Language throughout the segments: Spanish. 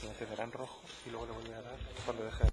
Se encenderá en rojo y luego le volveré a dar cuando deje de...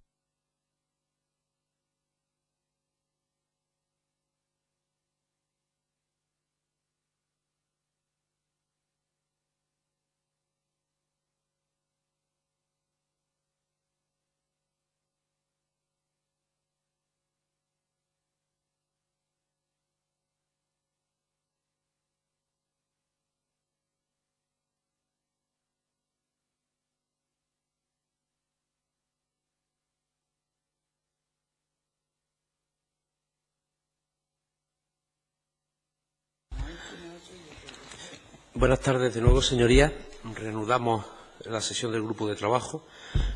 Buenas tardes de nuevo, señorías. Reanudamos la sesión del grupo de trabajo.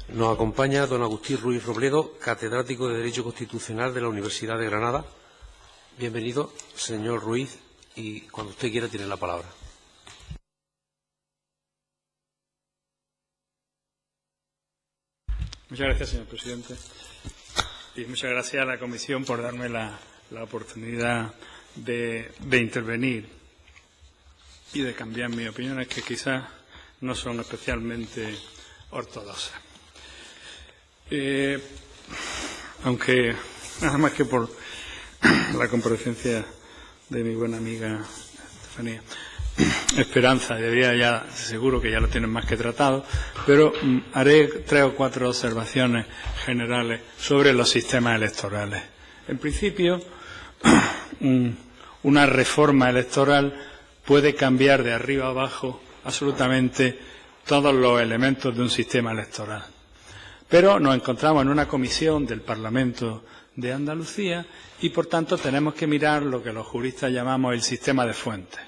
Nos acompaña don Agustín Ruiz Robledo, catedrático de Derecho Constitucional de la Universidad de Granada. Bienvenido, señor Ruiz, y cuando usted quiera tiene la palabra. Muchas gracias, señor presidente. Y muchas gracias a la comisión por darme la oportunidad de intervenir y de cambiar mis opiniones, que quizás no son especialmente ortodoxas. Aunque, nada más que por la comparecencia de mi buena amiga Estefanía Esperanza, seguro que ya lo tienen más que tratado, pero haré 3 o 4 observaciones generales sobre los sistemas electorales. En principio, una reforma electoral puede cambiar de arriba a abajo absolutamente todos los elementos de un sistema electoral. Pero nos encontramos en una comisión del Parlamento de Andalucía y, por tanto, tenemos que mirar lo que los juristas llamamos el sistema de fuentes.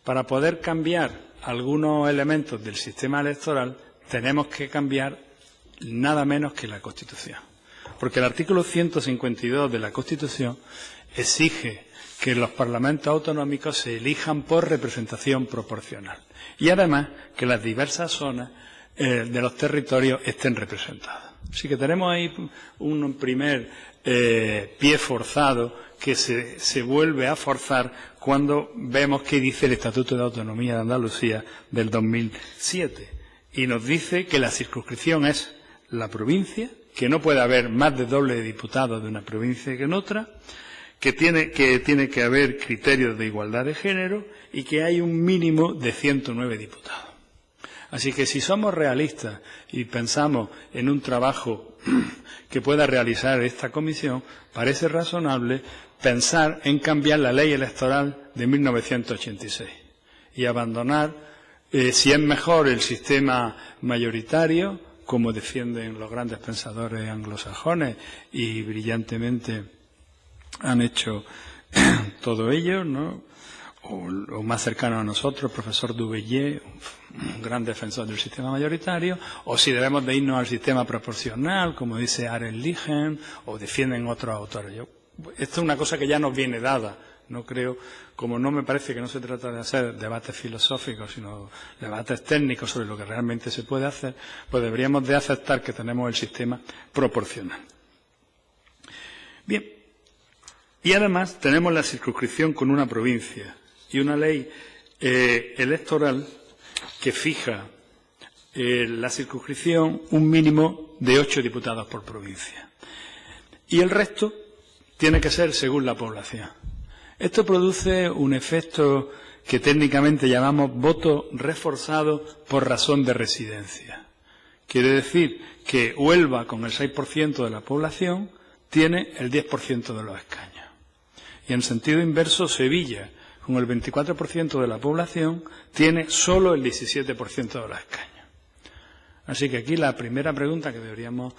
Para poder cambiar algunos elementos del sistema electoral, tenemos que cambiar nada menos que la Constitución. Porque el artículo 152 de la Constitución exige que los parlamentos autonómicos se elijan por representación proporcional. Y además que las diversas zonas de los territorios estén representadas. Así que tenemos ahí un primer pie forzado que se vuelve a forzar cuando vemos qué dice el Estatuto de Autonomía de Andalucía del 2007. Y nos dice que la circunscripción es la provincia, que no puede haber más de doble de diputados de una provincia que en otra, que tiene que haber criterios de igualdad de género y que hay un mínimo de 109 diputados. Así que si somos realistas y pensamos en un trabajo que pueda realizar esta comisión, parece razonable pensar en cambiar la ley electoral de 1986 y abandonar, si es mejor, el sistema mayoritario, como defienden los grandes pensadores anglosajones y brillantemente han hecho todo ello, ¿no? O más cercano a nosotros, el profesor Duveillé, un gran defensor del sistema mayoritario, o si debemos de irnos al sistema proporcional, como dice Aaron Ligen, o defienden otros autores. Esto es una cosa que ya nos viene dada. No creo, como no me parece que no se trata de hacer debates filosóficos, sino debates técnicos sobre lo que realmente se puede hacer, pues deberíamos de aceptar que tenemos el sistema proporcional. Bien. Y además tenemos la circunscripción con una provincia y una ley electoral que fija la circunscripción un mínimo de 8 diputados por provincia. Y el resto tiene que ser según la población. Esto produce un efecto que técnicamente llamamos voto reforzado por razón de residencia. Quiere decir que Huelva, con el 6% de la población, tiene el 10% de los escaños. Y en sentido inverso, Sevilla, con el 24% de la población, tiene solo el 17% de los escaños. Así que aquí la primera pregunta que deberíamos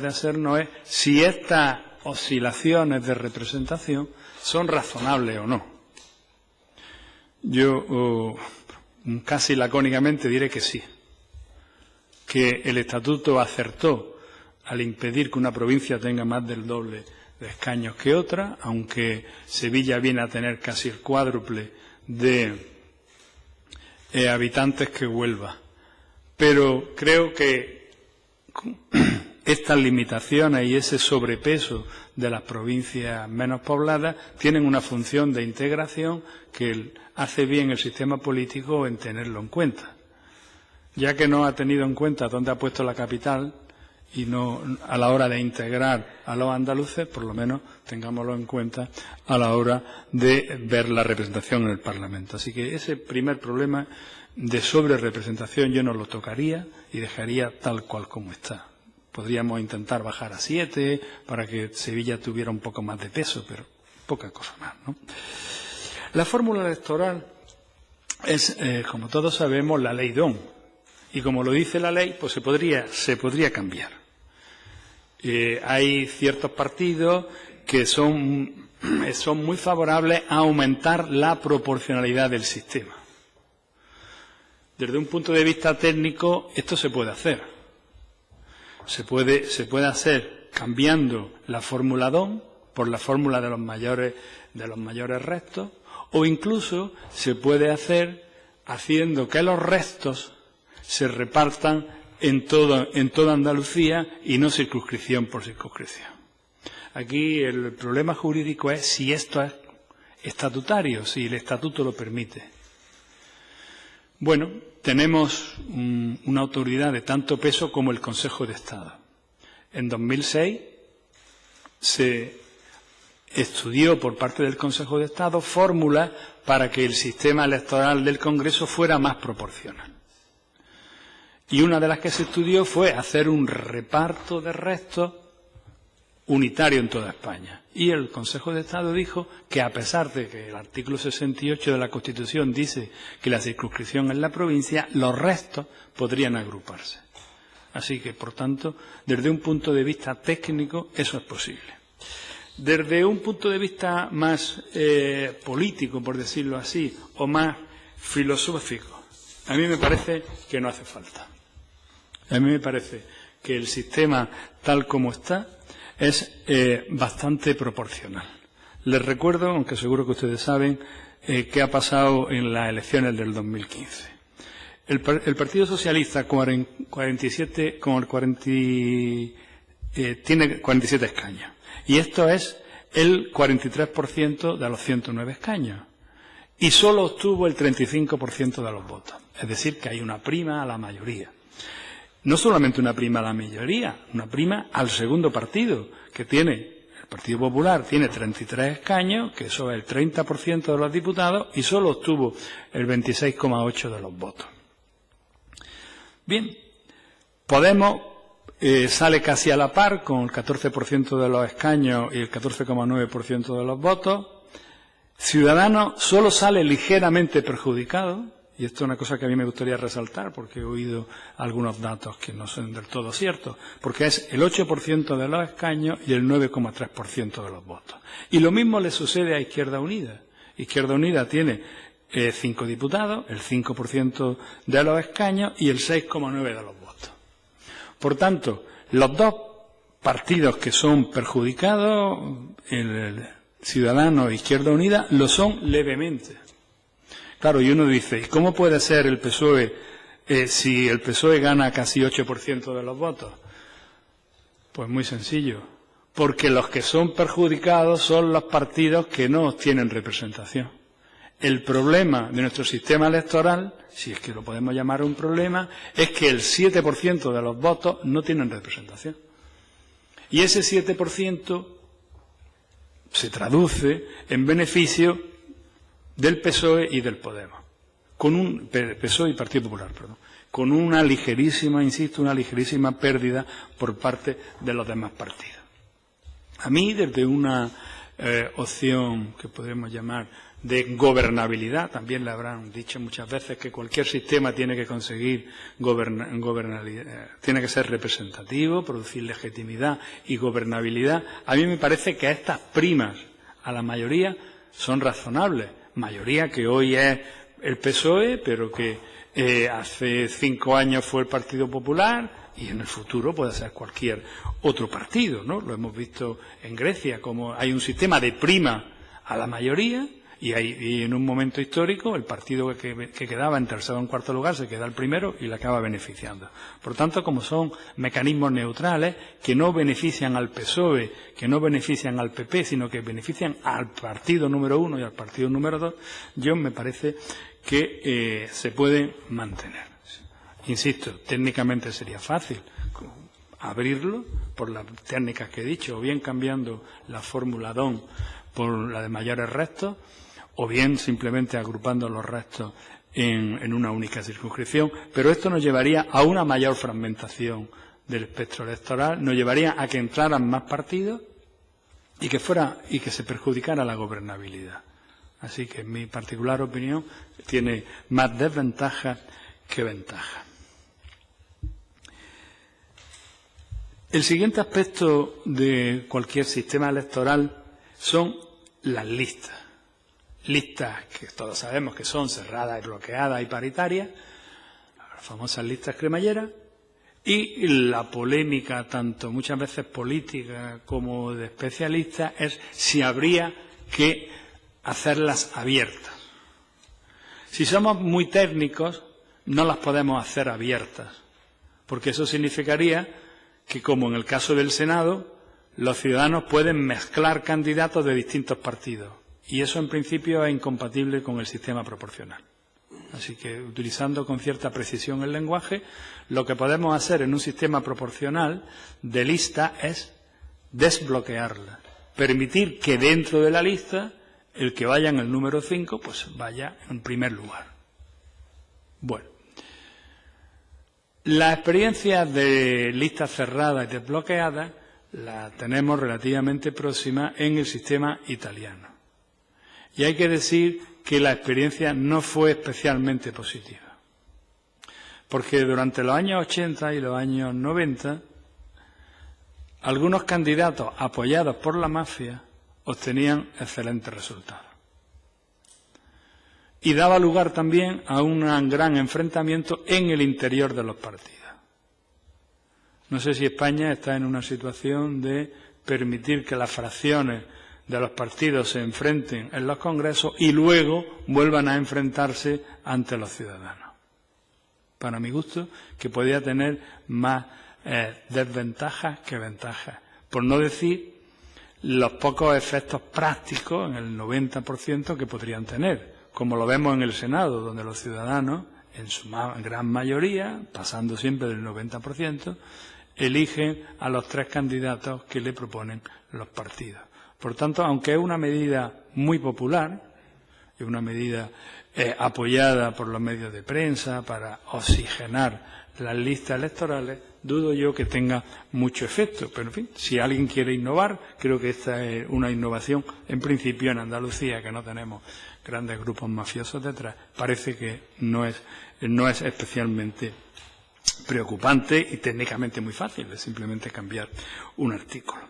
de hacernos es si estas oscilaciones de representación son razonables o no. Yo casi lacónicamente diré que sí, que el Estatuto acertó al impedir que una provincia tenga más del doble de escaños que otra, aunque Sevilla viene a tener casi el cuádruple de habitantes que Huelva. Pero creo que estas limitaciones y ese sobrepeso de las provincias menos pobladas tienen una función de integración que hace bien el sistema político en tenerlo en cuenta. ya que no ha tenido en cuenta dónde ha puesto la capital y no a la hora de integrar a los andaluces, por lo menos tengámoslo en cuenta a la hora de ver la representación en el Parlamento. Así que ese primer problema de sobrerepresentación yo no lo tocaría y dejaría tal cual como está. Podríamos intentar bajar a 7 para que Sevilla tuviera un poco más de peso, pero poca cosa más, ¿no? La fórmula electoral es, como todos sabemos, la ley D'Hondt. Y como lo dice la ley, pues se podría cambiar. Hay ciertos partidos que son muy favorables a aumentar la proporcionalidad del sistema. Desde un punto de vista técnico, esto se puede hacer. Se puede hacer cambiando la fórmula D'Hondt por la fórmula de los mayores restos, o incluso se puede hacer haciendo que los restos se repartan en toda Andalucía y no circunscripción por circunscripción. Aquí el problema jurídico es si esto es estatutario, si el estatuto lo permite. Bueno, tenemos una autoridad de tanto peso como el Consejo de Estado. En 2006 se estudió por parte del Consejo de Estado fórmulas para que el sistema electoral del Congreso fuera más proporcional. Y una de las que se estudió fue hacer un reparto de restos unitario en toda España. Y el Consejo de Estado dijo que, a pesar de que el artículo 68 de la Constitución dice que la circunscripción es la provincia, los restos podrían agruparse. Así que, por tanto, desde un punto de vista técnico, eso es posible. Desde un punto de vista más político, por decirlo así, o más filosófico, a mí me parece que no hace falta. A mí me parece que el sistema tal como está es bastante proporcional. Les recuerdo, aunque seguro que ustedes saben, qué ha pasado en las elecciones del 2015. El Partido Socialista tiene 47 escaños. Y esto es el 43% de los 109 escaños. Y solo obtuvo el 35% de los votos. Es decir, que hay una prima a la mayoría. No solamente una prima a la mayoría, una prima al segundo partido, que tiene, el Partido Popular tiene 33 escaños, que eso es el 30% de los diputados, y solo obtuvo el 26,8% de los votos. Bien, Podemos sale casi a la par, con el 14% de los escaños y el 14,9% de los votos. Ciudadanos solo sale ligeramente perjudicado. Y esto es una cosa que a mí me gustaría resaltar, porque he oído algunos datos que no son del todo ciertos, porque es el 8% de los escaños y el 9,3% de los votos. Y lo mismo le sucede a Izquierda Unida. Izquierda Unida tiene 5 diputados, el 5% de los escaños y el 6,9% de los votos. Por tanto, los dos partidos que son perjudicados, el Ciudadanos e Izquierda Unida, lo son levemente. Claro, y uno dice, ¿y cómo puede ser el PSOE si el PSOE gana casi 8% de los votos? Pues muy sencillo, porque los que son perjudicados son los partidos que no tienen representación. El problema de nuestro sistema electoral, si es que lo podemos llamar un problema, es que el 7% de los votos no tienen representación. Y ese 7% se traduce en beneficio del PSOE y del Podemos, PSOE y Partido Popular, con una ligerísima, insisto, una ligerísima pérdida por parte de los demás partidos. A mí, desde una opción que podemos llamar de gobernabilidad, también le habrán dicho muchas veces que cualquier sistema tiene que conseguir tiene que ser representativo, producir legitimidad y gobernabilidad. A mí me parece que estas primas a la mayoría son razonables. Mayoría que hoy es el PSOE, pero que hace 5 años fue el Partido Popular y en el futuro puede ser cualquier otro partido, ¿no? Lo hemos visto en Grecia, como hay un sistema de prima a la mayoría y en un momento histórico el partido que quedaba en tercero o en cuarto lugar se queda el primero y le acaba beneficiando. Por tanto, como son mecanismos neutrales que no benefician al PSOE, que no benefician al PP, sino que benefician al partido número 1 y al partido número 2, yo me parece que se puede mantener. Insisto, técnicamente sería fácil abrirlo por las técnicas que he dicho, o bien cambiando la fórmula DON por la de mayores restos, o bien simplemente agrupando los restos en una única circunscripción, pero esto nos llevaría a una mayor fragmentación del espectro electoral, nos llevaría a que entraran más partidos y que se perjudicara la gobernabilidad. Así que, en mi particular opinión, tiene más desventajas que ventajas. El siguiente aspecto de cualquier sistema electoral son las listas. Listas que todos sabemos que son cerradas y bloqueadas y paritarias, las famosas listas cremalleras, y la polémica, tanto muchas veces política como de especialistas, es si habría que hacerlas abiertas. Si somos muy técnicos, no las podemos hacer abiertas, porque eso significaría que, como en el caso del Senado, los ciudadanos pueden mezclar candidatos de distintos partidos, y eso en principio es incompatible con el sistema proporcional. Así que, utilizando con cierta precisión el lenguaje, lo que podemos hacer en un sistema proporcional de lista es desbloquearla, permitir que dentro de la lista el que vaya en el número 5 pues vaya en primer lugar. Bueno, la experiencia de listas cerradas y desbloqueadas la tenemos relativamente próxima en el sistema italiano. Y hay que decir que la experiencia no fue especialmente positiva, porque durante los años 80 y los años 90, algunos candidatos apoyados por la mafia obtenían excelentes resultados. Y daba lugar también a un gran enfrentamiento en el interior de los partidos. No sé si España está en una situación de permitir que las fracciones de los partidos se enfrenten en los congresos y luego vuelvan a enfrentarse ante los ciudadanos. Para mi gusto, que podía tener más desventajas que ventajas. Por no decir los pocos efectos prácticos, en el 90%, que podrían tener, como lo vemos en el Senado, donde los ciudadanos, en su gran mayoría, pasando siempre del 90%, eligen a los 3 candidatos que le proponen los partidos. Por tanto, aunque es una medida muy popular, es una medida apoyada por los medios de prensa para oxigenar las listas electorales, dudo yo que tenga mucho efecto. Pero, en fin, si alguien quiere innovar, creo que esta es una innovación, en principio en Andalucía, que no tenemos grandes grupos mafiosos detrás, parece que no es especialmente preocupante y técnicamente muy fácil, es simplemente cambiar un artículo.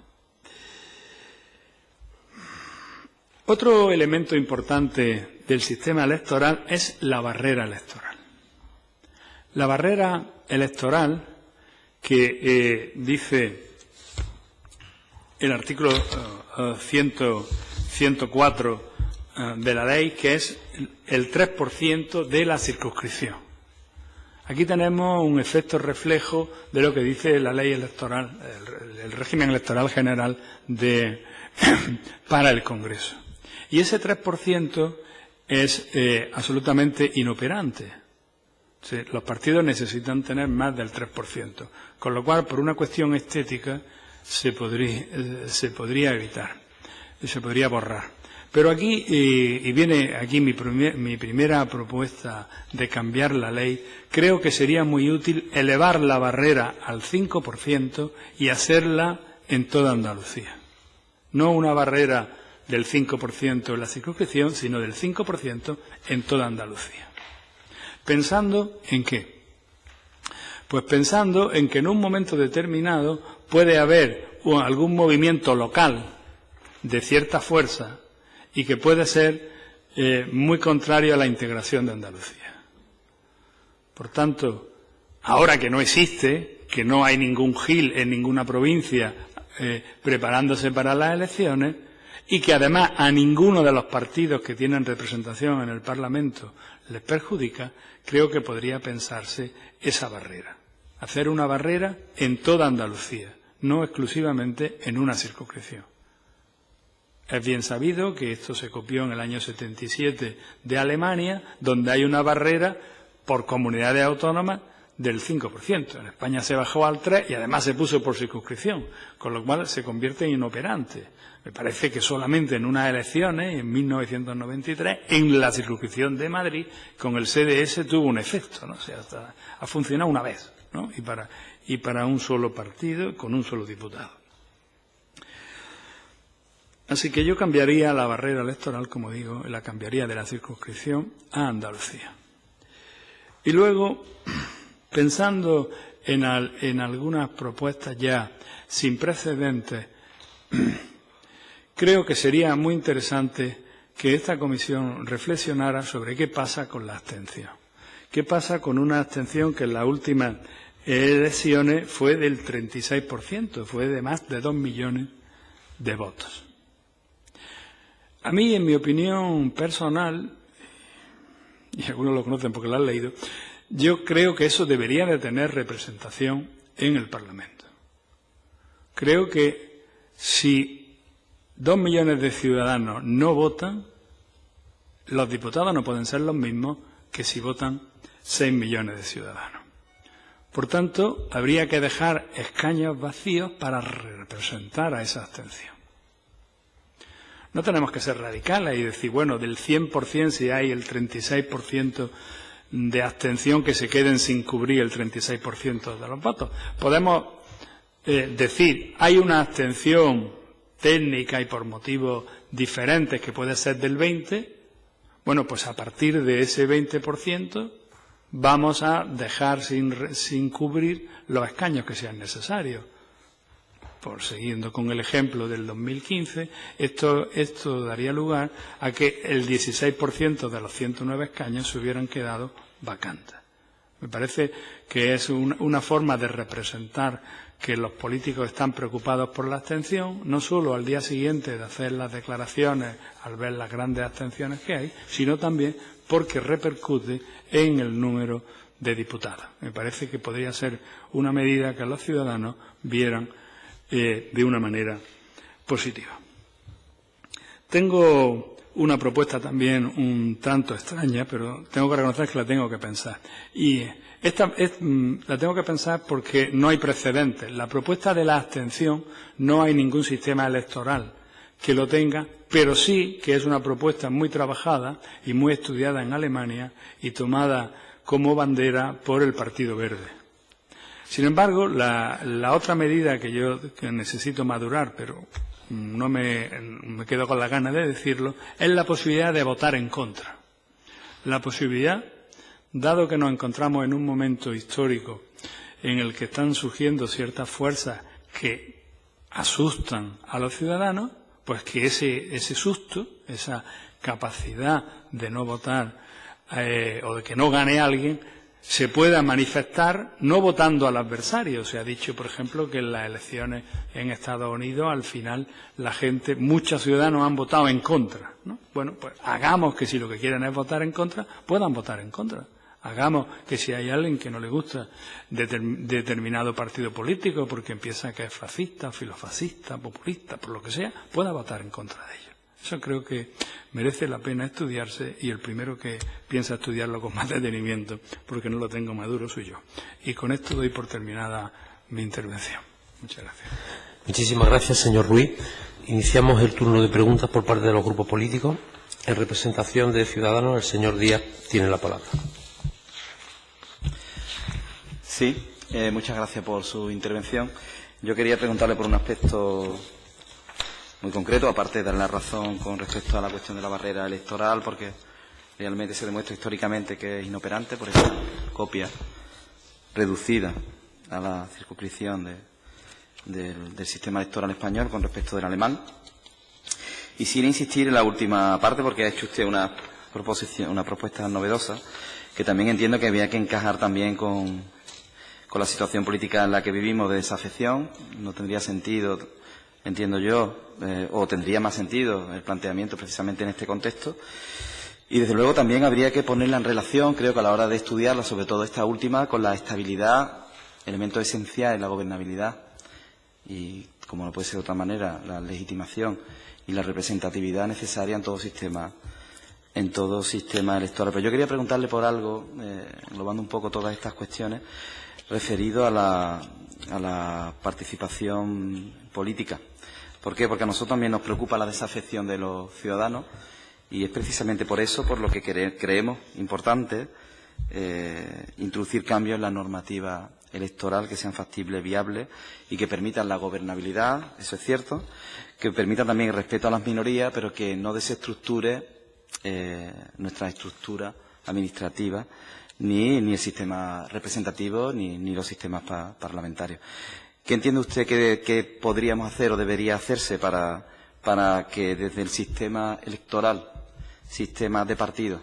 Otro elemento importante del sistema electoral es la barrera electoral. La barrera electoral que dice el artículo 104 de la ley, que es el 3% de la circunscripción. Aquí tenemos un efecto reflejo de lo que dice la ley electoral, el régimen electoral general para el Congreso. Y ese 3% es absolutamente inoperante. Los partidos necesitan tener más del 3%, con lo cual, por una cuestión estética, se podría evitar, se podría borrar. Pero aquí, y viene aquí mi primera propuesta de cambiar la ley, creo que sería muy útil elevar la barrera al 5% y hacerla en toda Andalucía. No una barrera del 5% en la circunscripción, sino del 5% en toda Andalucía. ¿Pensando en qué? Pues pensando en que en un momento determinado puede haber algún movimiento local de cierta fuerza y que puede ser muy contrario a la integración de Andalucía. Por tanto, ahora que no existe, que no hay ningún Gil en ninguna provincia preparándose para las elecciones, y que además a ninguno de los partidos que tienen representación en el Parlamento les perjudica, creo que podría pensarse esa barrera. Hacer una barrera en toda Andalucía, no exclusivamente en una circunscripción. Es bien sabido que esto se copió en el año 77 de Alemania, donde hay una barrera por comunidades autónomas del 5%. En España se bajó al 3% y además se puso por circunscripción, con lo cual se convierte en inoperante. Me parece que solamente en unas elecciones, en 1993, en la circunscripción de Madrid, con el CDS tuvo un efecto, ¿no? O sea, ha funcionado una vez, ¿no? Y para un solo partido, con un solo diputado. Así que yo cambiaría la barrera electoral, como digo, la cambiaría de la circunscripción a Andalucía. Y luego, pensando en algunas propuestas ya sin precedentes, creo que sería muy interesante que esta comisión reflexionara sobre qué pasa con la abstención. ¿Qué pasa con una abstención que en las últimas elecciones fue del 36%, fue de más de 2 millones de votos? A mí, en mi opinión personal, y algunos lo conocen porque lo han leído, yo creo que eso debería de tener representación en el Parlamento. Creo que si 2 millones de ciudadanos no votan, los diputados no pueden ser los mismos que si votan 6 millones de ciudadanos. Por tanto, habría que dejar escaños vacíos para representar a esa abstención. No tenemos que ser radicales y decir, bueno, del 100% si hay el 36% de abstención que se queden sin cubrir el 36% de los votos. Podemos decir, hay una abstención técnica y por motivos diferentes que puede ser del 20%, bueno, pues a partir de ese 20% vamos a dejar sin cubrir los escaños que sean necesarios. Por siguiendo con el ejemplo del 2015, esto daría lugar a que el 16% de los 109 escaños se hubieran quedado vacantes. Me parece que es una forma de representar que los políticos están preocupados por la abstención, no solo al día siguiente de hacer las declaraciones al ver las grandes abstenciones que hay, sino también porque repercute en el número de diputados. Me parece que podría ser una medida que los ciudadanos vieran de una manera positiva. Tengo una propuesta también un tanto extraña, pero tengo que reconocer que la tengo que pensar. Y la tengo que pensar porque no hay precedentes. La propuesta de la abstención no hay ningún sistema electoral que lo tenga, pero sí que es una propuesta muy trabajada y muy estudiada en Alemania y tomada como bandera por el Partido Verde. Sin embargo, la otra medida que necesito madurar, pero no me quedo con la gana de decirlo, es la posibilidad de votar en contra. La posibilidad, dado que nos encontramos en un momento histórico en el que están surgiendo ciertas fuerzas que asustan a los ciudadanos, pues que ese susto, esa capacidad de no votar o de que no gane alguien, se pueda manifestar no votando al adversario. Se ha dicho, por ejemplo, que en las elecciones en Estados Unidos, al final, muchos ciudadanos han votado en contra, ¿no? Bueno, pues hagamos que si lo que quieren es votar en contra, puedan votar en contra. Hagamos que si hay alguien que no le gusta determinado partido político porque piensa que es fascista, filofascista, populista, por lo que sea, pueda votar en contra de ello. Eso creo que merece la pena estudiarse y el primero que piensa estudiarlo con más detenimiento, porque no lo tengo maduro, soy yo. Y con esto doy por terminada mi intervención. Muchas gracias. Muchísimas gracias, señor Ruiz. Iniciamos el turno de preguntas por parte de los grupos políticos. En representación de Ciudadanos, el señor Díaz tiene la palabra. Sí, muchas gracias por su intervención. Yo quería preguntarle por un aspecto muy concreto, aparte de dar la razón con respecto a la cuestión de la barrera electoral, porque realmente se demuestra históricamente que es inoperante por esa copia reducida a la circunscripción del sistema electoral español con respecto del alemán. Y sin insistir en la última parte, porque ha hecho usted una propuesta novedosa, que también entiendo que había que encajar también con la situación política en la que vivimos de desafección. No tendría sentido, entiendo yo, o tendría más sentido el planteamiento precisamente en este contexto. Y desde luego también habría que ponerla en relación, creo que a la hora de estudiarla, sobre todo esta última, con la estabilidad, elemento esencial en la gobernabilidad y, como no puede ser de otra manera, la legitimación y la representatividad necesaria en todo sistema en todo sistema electoral. Pero yo quería preguntarle por algo, englobando un poco todas estas cuestiones, referido a la participación política. ¿Por qué? Porque a nosotros también nos preocupa la desafección de los ciudadanos y es precisamente por eso por lo que creemos importante introducir cambios en la normativa electoral que sean factibles, viables y que permitan la gobernabilidad, eso es cierto, que permitan también el respeto a las minorías, pero que no desestructure nuestra estructura administrativa ni el sistema representativo ni los sistemas parlamentarios. ¿Qué entiende usted que podríamos hacer o debería hacerse para que desde el sistema electoral, sistema de partidos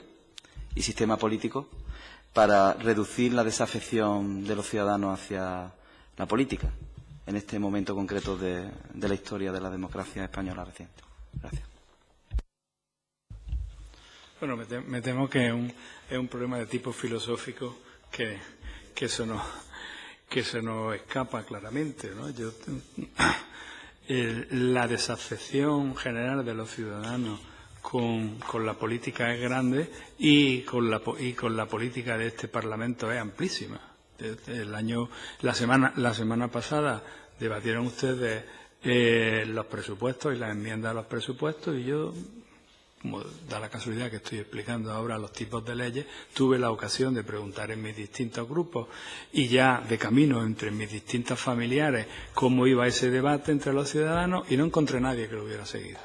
y sistema político, para reducir la desafección de los ciudadanos hacia la política en este momento concreto de la historia de la democracia española reciente? Gracias. Bueno, me temo que es un problema de tipo filosófico que eso nos escapa claramente, ¿no? La desafección general de los ciudadanos con la política es grande y con la política de este Parlamento es amplísima. La semana pasada debatieron ustedes los presupuestos y las enmiendas a los presupuestos y yo, como da la casualidad que estoy explicando ahora los tipos de leyes, tuve la ocasión de preguntar en mis distintos grupos y ya de camino entre mis distintos familiares cómo iba ese debate entre los ciudadanos y no encontré nadie que lo hubiera seguido.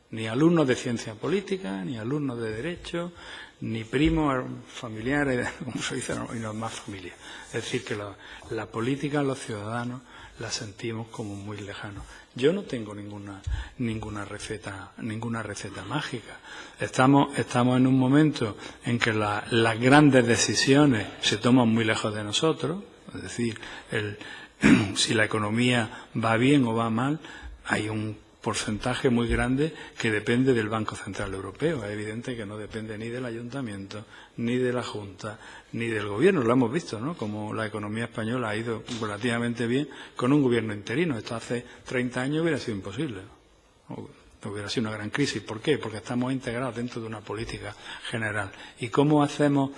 Ni alumnos de ciencia política, ni alumnos de derecho, ni primos familiares, como se dice, y no más familias. Es decir, que la política, los ciudadanos, la sentimos como muy lejanos. Yo no tengo ninguna receta mágica. Estamos en un momento en que las grandes decisiones se toman muy lejos de nosotros. Es decir, si la economía va bien o va mal, hay un porcentaje muy grande que depende del Banco Central Europeo. Es evidente que no depende ni del Ayuntamiento, ni de la Junta, ni del Gobierno. Lo hemos visto, ¿no? Como la economía española ha ido relativamente bien con un Gobierno interino. Esto hace 30 años hubiera sido imposible. Hubiera sido una gran crisis. ¿Por qué? Porque estamos integrados dentro de una política general. ¿Y cómo hacemos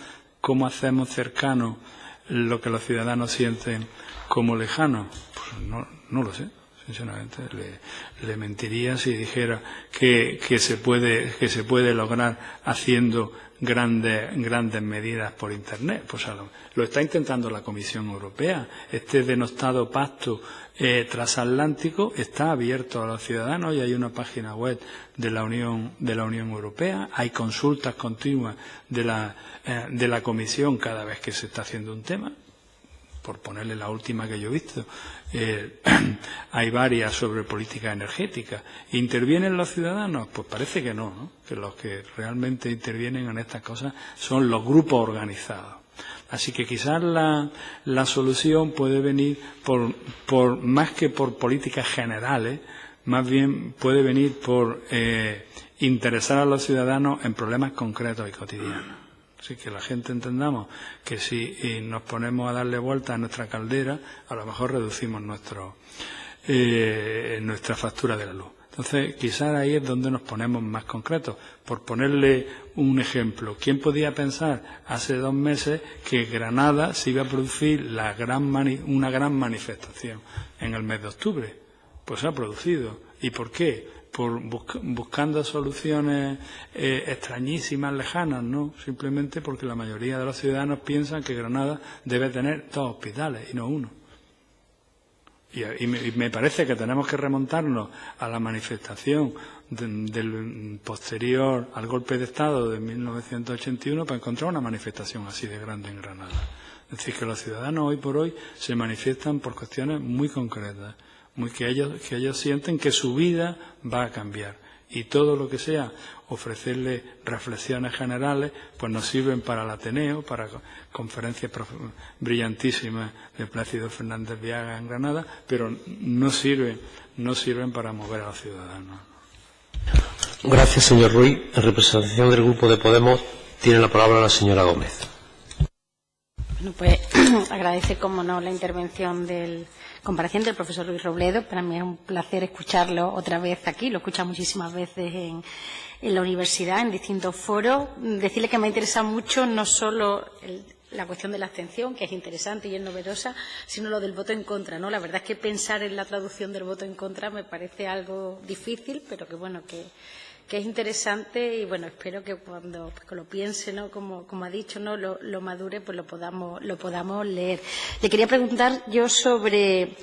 cercano lo que los ciudadanos sienten como lejano? Pues no lo sé. Sinceramente, le mentiría si dijera que se puede lograr haciendo grandes medidas por Internet. Pues lo está intentando la Comisión Europea. Este denostado pacto transatlántico está abierto a los ciudadanos y hay una página web de la Unión Europea. Hay consultas continuas de la Comisión cada vez que se está haciendo un tema. Por ponerle la última que yo he visto, hay varias sobre política energética. ¿Intervienen los ciudadanos? Pues parece que no, que los que realmente intervienen en estas cosas son los grupos organizados. Así que quizás la solución puede venir por más que por políticas generales, más bien puede venir por interesar a los ciudadanos en problemas concretos y cotidianos. Así que la gente entendamos que si nos ponemos a darle vuelta a nuestra caldera, a lo mejor reducimos nuestra factura de la luz. Entonces, quizás ahí es donde nos ponemos más concretos. Por ponerle un ejemplo, ¿quién podía pensar hace 2 meses que Granada se iba a producir una gran manifestación en el mes de octubre? Pues se ha producido. ¿Y por qué? Buscando soluciones extrañísimas, lejanas, no, simplemente porque la mayoría de los ciudadanos piensan que Granada debe tener 2 hospitales y no 1. Y me parece que tenemos que remontarnos a la manifestación del posterior al golpe de Estado de 1981 para encontrar una manifestación así de grande en Granada. Es decir, que los ciudadanos hoy por hoy se manifiestan por cuestiones muy concretas. Que ellos sienten que su vida va a cambiar y todo lo que sea ofrecerle reflexiones generales pues nos sirven para el Ateneo, para conferencias brillantísimas de Plácido Fernández Viaga en Granada, pero no sirven para mover a los ciudadanos. Gracias, señor Ruiz. En representación del Grupo de Podemos tiene la palabra la señora Gómez. Bueno, pues agradece, como no, la intervención del compareciente, el profesor Ruiz Robledo. Para mí es un placer escucharlo otra vez aquí. Lo he escuchado muchísimas veces en la universidad, en distintos foros. Decirle que me interesa mucho no solo la cuestión de la abstención, que es interesante y es novedosa, sino lo del voto en contra, ¿no? La verdad es que pensar en la traducción del voto en contra me parece algo difícil, pero que bueno, que es interesante y bueno, espero que cuando lo piense, ¿no? Como ha dicho, ¿no? Lo madure, pues lo podamos leer. Le quería preguntar yo sobre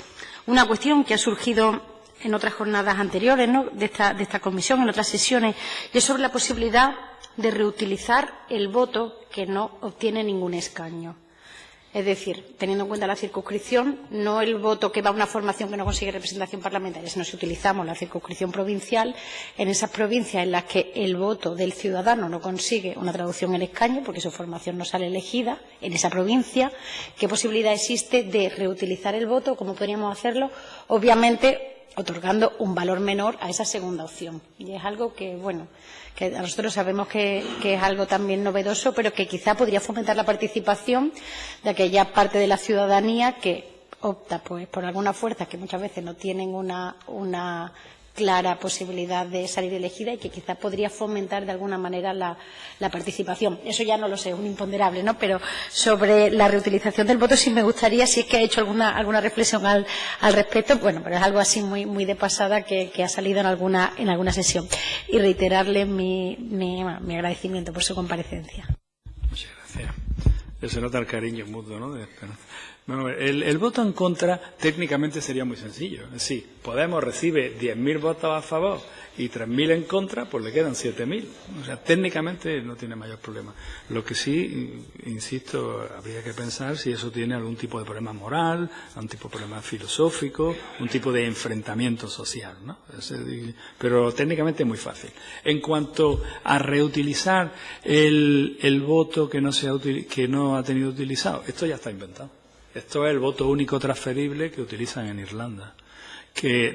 una cuestión que ha surgido en otras jornadas anteriores, ¿no? de esta comisión, en otras sesiones, y es sobre la posibilidad de reutilizar el voto que no obtiene ningún escaño. Es decir, teniendo en cuenta la circunscripción, no el voto que va a una formación que no consigue representación parlamentaria, sino si utilizamos la circunscripción provincial, en esas provincias en las que el voto del ciudadano no consigue una traducción en escaño, porque su formación no sale elegida en esa provincia, ¿qué posibilidad existe de reutilizar el voto? ¿Cómo podríamos hacerlo? Obviamente, otorgando un valor menor a esa segunda opción. Y es algo que, bueno, que a nosotros sabemos que es algo también novedoso, pero que quizá podría fomentar la participación de aquella parte de la ciudadanía que opta pues por alguna fuerza que muchas veces no tienen una clara posibilidad de salir elegida y que quizá podría fomentar de alguna manera la participación. Eso ya no lo sé, es un imponderable, ¿no? Pero sobre la reutilización del voto sí me gustaría, si es que ha hecho alguna reflexión al respecto, bueno, pero es algo así muy de pasada que ha salido en alguna sesión. Y reiterarle mi agradecimiento por su comparecencia. Muchas gracias. Se nota el cariño mutuo, ¿no? El voto en contra técnicamente sería muy sencillo. Es decir, Podemos recibe 10.000 votos a favor y 3.000 en contra, pues le quedan 7.000. O sea, técnicamente no tiene mayor problema. Lo que sí, insisto, habría que pensar si eso tiene algún tipo de problema moral, algún tipo de problema filosófico, un tipo de enfrentamiento social, ¿no? Pero técnicamente es muy fácil. En cuanto a reutilizar el voto que no ha tenido utilizado, esto ya está inventado. Esto es el voto único transferible que utilizan en Irlanda,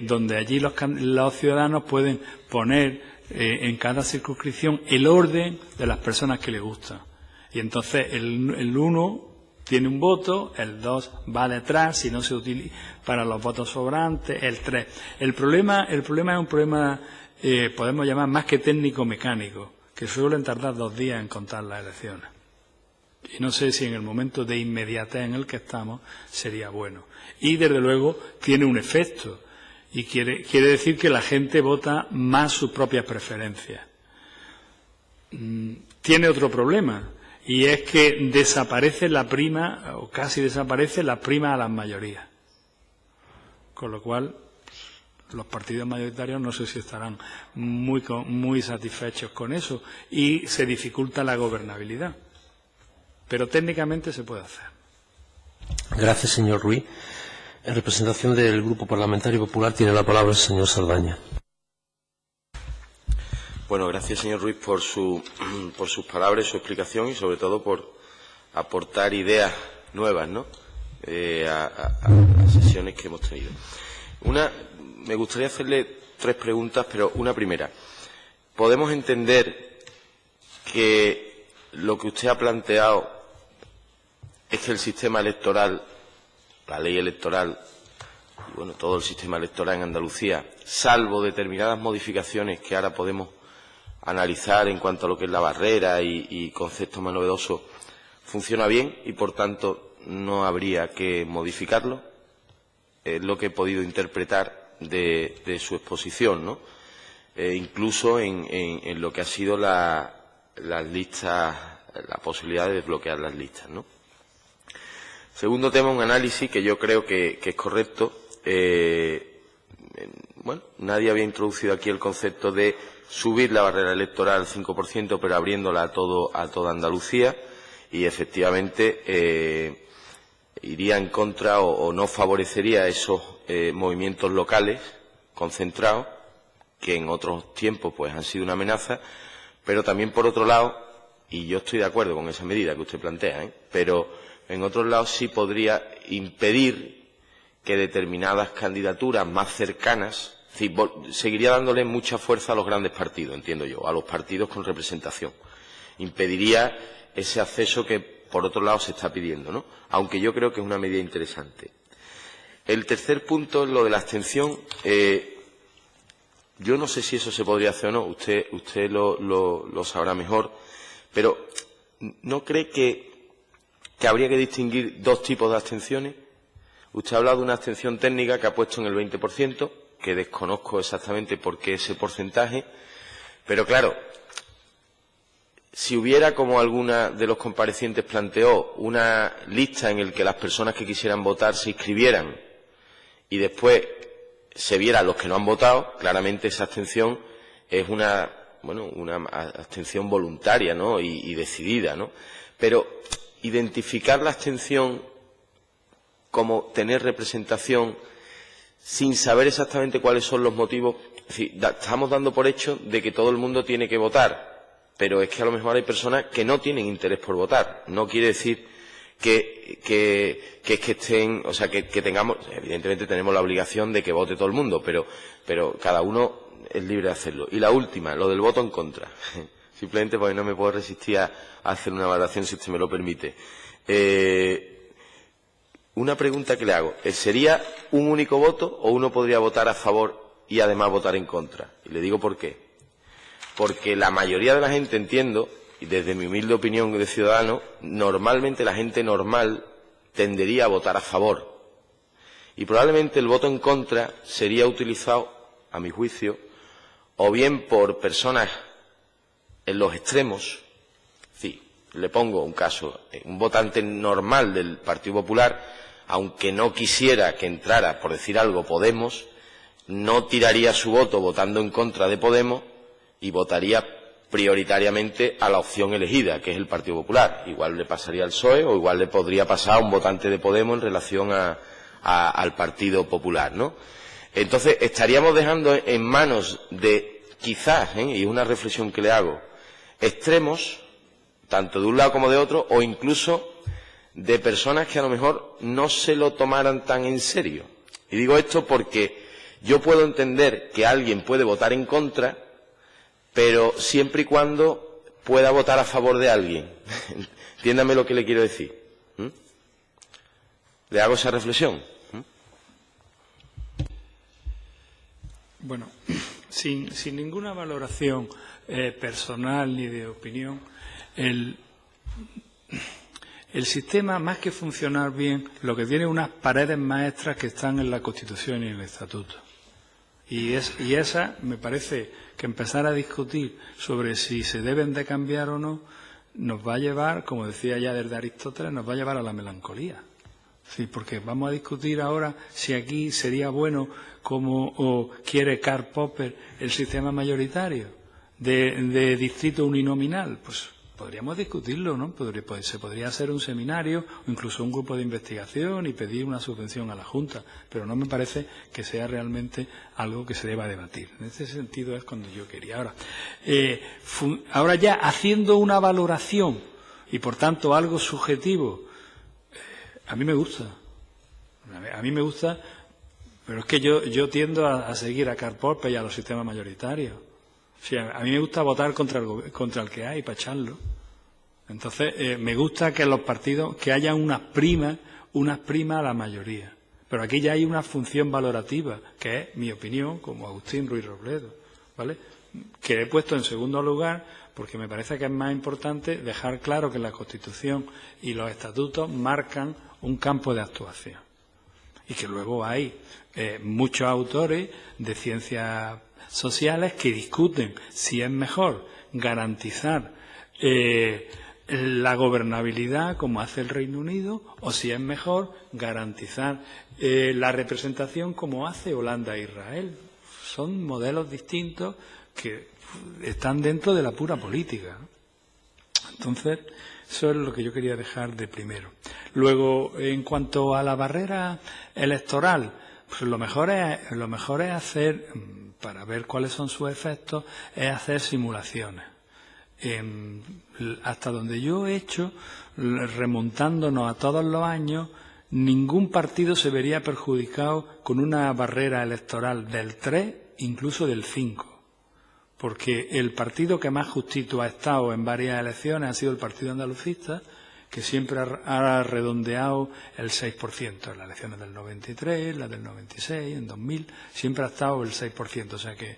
donde allí los ciudadanos pueden poner en cada circunscripción el orden de las personas que les gusta. Y entonces el 1 tiene un voto, el 2 va detrás, si no se utiliza para los votos sobrantes, el 3. El problema es un problema, podemos llamar más que técnico-mecánico, que suelen tardar 2 días en contar las elecciones. Y no sé si en el momento de inmediatez en el que estamos sería bueno. Y, desde luego, tiene un efecto. Y quiere decir que la gente vota más sus propias preferencias. Tiene otro problema. Y es que desaparece la prima, o casi desaparece la prima a las mayorías. Con lo cual, los partidos mayoritarios no sé si estarán muy satisfechos con eso. Y se dificulta la gobernabilidad. Pero técnicamente se puede hacer. Gracias, señor Ruiz. En representación del Grupo Parlamentario Popular tiene la palabra el señor Saldaña. Bueno, gracias, señor Ruiz, por sus palabras, su explicación y, sobre todo, por aportar ideas nuevas, ¿no? A las sesiones que hemos tenido. Me gustaría hacerle 3 preguntas, pero una primera. ¿Podemos entender que lo que usted ha planteado es que el sistema electoral, la ley electoral y bueno, todo el sistema electoral en Andalucía, salvo determinadas modificaciones que ahora podemos analizar en cuanto a lo que es la barrera y conceptos más novedosos, funciona bien y por tanto no habría que modificarlo? Es lo que he podido interpretar de su exposición, ¿no? Incluso en lo que ha sido las listas, la posibilidad de desbloquear las listas, ¿no? Segundo tema, un análisis que yo creo que es correcto. Bueno, nadie había introducido aquí el concepto de subir la barrera electoral al 5%, pero abriéndola a toda Andalucía, y efectivamente iría en contra o no favorecería esos movimientos locales concentrados que en otros tiempos pues han sido una amenaza, pero también por otro lado, y yo estoy de acuerdo con esa medida que usted plantea, pero en otros lados sí podría impedir que determinadas candidaturas más cercanas, es decir, seguiría dándole mucha fuerza a los grandes partidos, entiendo yo, a los partidos con representación. Impediría ese acceso que por otro lado, se está pidiendo, ¿no? Aunque yo creo que es una medida interesante. El tercer punto es lo de la abstención. Yo no sé si eso se podría hacer o no, usted lo sabrá mejor, pero ¿no cree que habría que distinguir dos tipos de abstenciones? Usted ha hablado de una abstención técnica que ha puesto en el 20%, que desconozco exactamente por qué ese porcentaje, pero claro, si hubiera, como alguna de los comparecientes planteó, una lista en la que las personas que quisieran votar se inscribieran y después se viera a los que no han votado, claramente esa abstención es una abstención voluntaria, ¿no? y decidida, ¿no? Pero identificar la abstención como tener representación sin saber exactamente cuáles son los motivos, es decir, estamos dando por hecho de que todo el mundo tiene que votar, pero es que a lo mejor hay personas que no tienen interés por votar. No quiere decir que estén, o sea, que tengamos, evidentemente tenemos la obligación de que vote todo el mundo, pero cada uno es libre de hacerlo. Y la última, lo del voto en contra. Simplemente porque no me puedo resistir a hacer una valoración, si usted me lo permite. Una pregunta que le hago. ¿Sería un único voto o uno podría votar a favor y además votar en contra? Y le digo por qué. Porque la mayoría de la gente, entiendo, y desde mi humilde opinión de ciudadano, normalmente la gente normal tendería a votar a favor. Y probablemente el voto en contra sería utilizado, a mi juicio, o bien por personas en los extremos. Sí, le pongo un caso. Un votante normal del Partido Popular, aunque no quisiera que entrara, por decir algo, Podemos, no tiraría su voto votando en contra de Podemos y votaría prioritariamente a la opción elegida, que es el Partido Popular. Igual le pasaría al PSOE o igual le podría pasar a un votante de Podemos en relación al Partido Popular, ¿no? Entonces, estaríamos dejando en manos de, quizás, y es una reflexión que le hago, extremos, tanto de un lado como de otro, o incluso de personas que a lo mejor no se lo tomaran tan en serio. Y digo esto porque yo puedo entender que alguien puede votar en contra, pero siempre y cuando pueda votar a favor de alguien. Entiéndame lo que le quiero decir. ¿Le hago esa reflexión? Bueno, sin ninguna valoración personal ni de opinión, el sistema, más que funcionar bien, lo que tiene unas paredes maestras que están en la Constitución y en el Estatuto. Y esa, me parece que empezar a discutir sobre si se deben de cambiar o no, nos va a llevar, como decía ya desde Aristóteles, nos va a llevar a la melancolía. Sí, porque vamos a discutir ahora si aquí sería bueno, como quiere Karl Popper, el sistema mayoritario de distrito uninominal. Pues podríamos discutirlo, ¿no? Se podría hacer un seminario o incluso un grupo de investigación y pedir una subvención a la Junta, pero no me parece que sea realmente algo que se deba debatir. En ese sentido es cuando yo quería. Ahora ya haciendo una valoración y por tanto algo subjetivo, a mí me gusta. A mí me gusta, pero es que yo tiendo a seguir a Karl Popper y a los sistemas mayoritarios. Sí, a mí me gusta votar contra el que hay para echarlo. Entonces, me gusta que los partidos, que haya unas primas a la mayoría. Pero aquí ya hay una función valorativa, que es mi opinión, como Agustín Ruiz Robledo, ¿vale? Que he puesto en segundo lugar, porque me parece que es más importante dejar claro que la Constitución y los estatutos marcan un campo de actuación. Y que luego hay muchos autores de ciencias sociales que discuten si es mejor garantizar la gobernabilidad como hace el Reino Unido o si es mejor garantizar la representación como hace Holanda e Israel. Son modelos distintos que están dentro de la pura política. Entonces, eso es lo que yo quería dejar de primero. Luego, en cuanto a la barrera electoral, pues lo mejor es hacer, para ver cuáles son sus efectos, es hacer simulaciones. Hasta donde yo he hecho, remontándonos a todos los años, ningún partido se vería perjudicado con una barrera electoral del 3, incluso del 5. Porque el partido que más justito ha estado en varias elecciones ha sido el Partido Andalucista, que siempre ha redondeado el 6%. En las elecciones del 93, las del 96, en 2000, siempre ha estado el 6%. O sea que,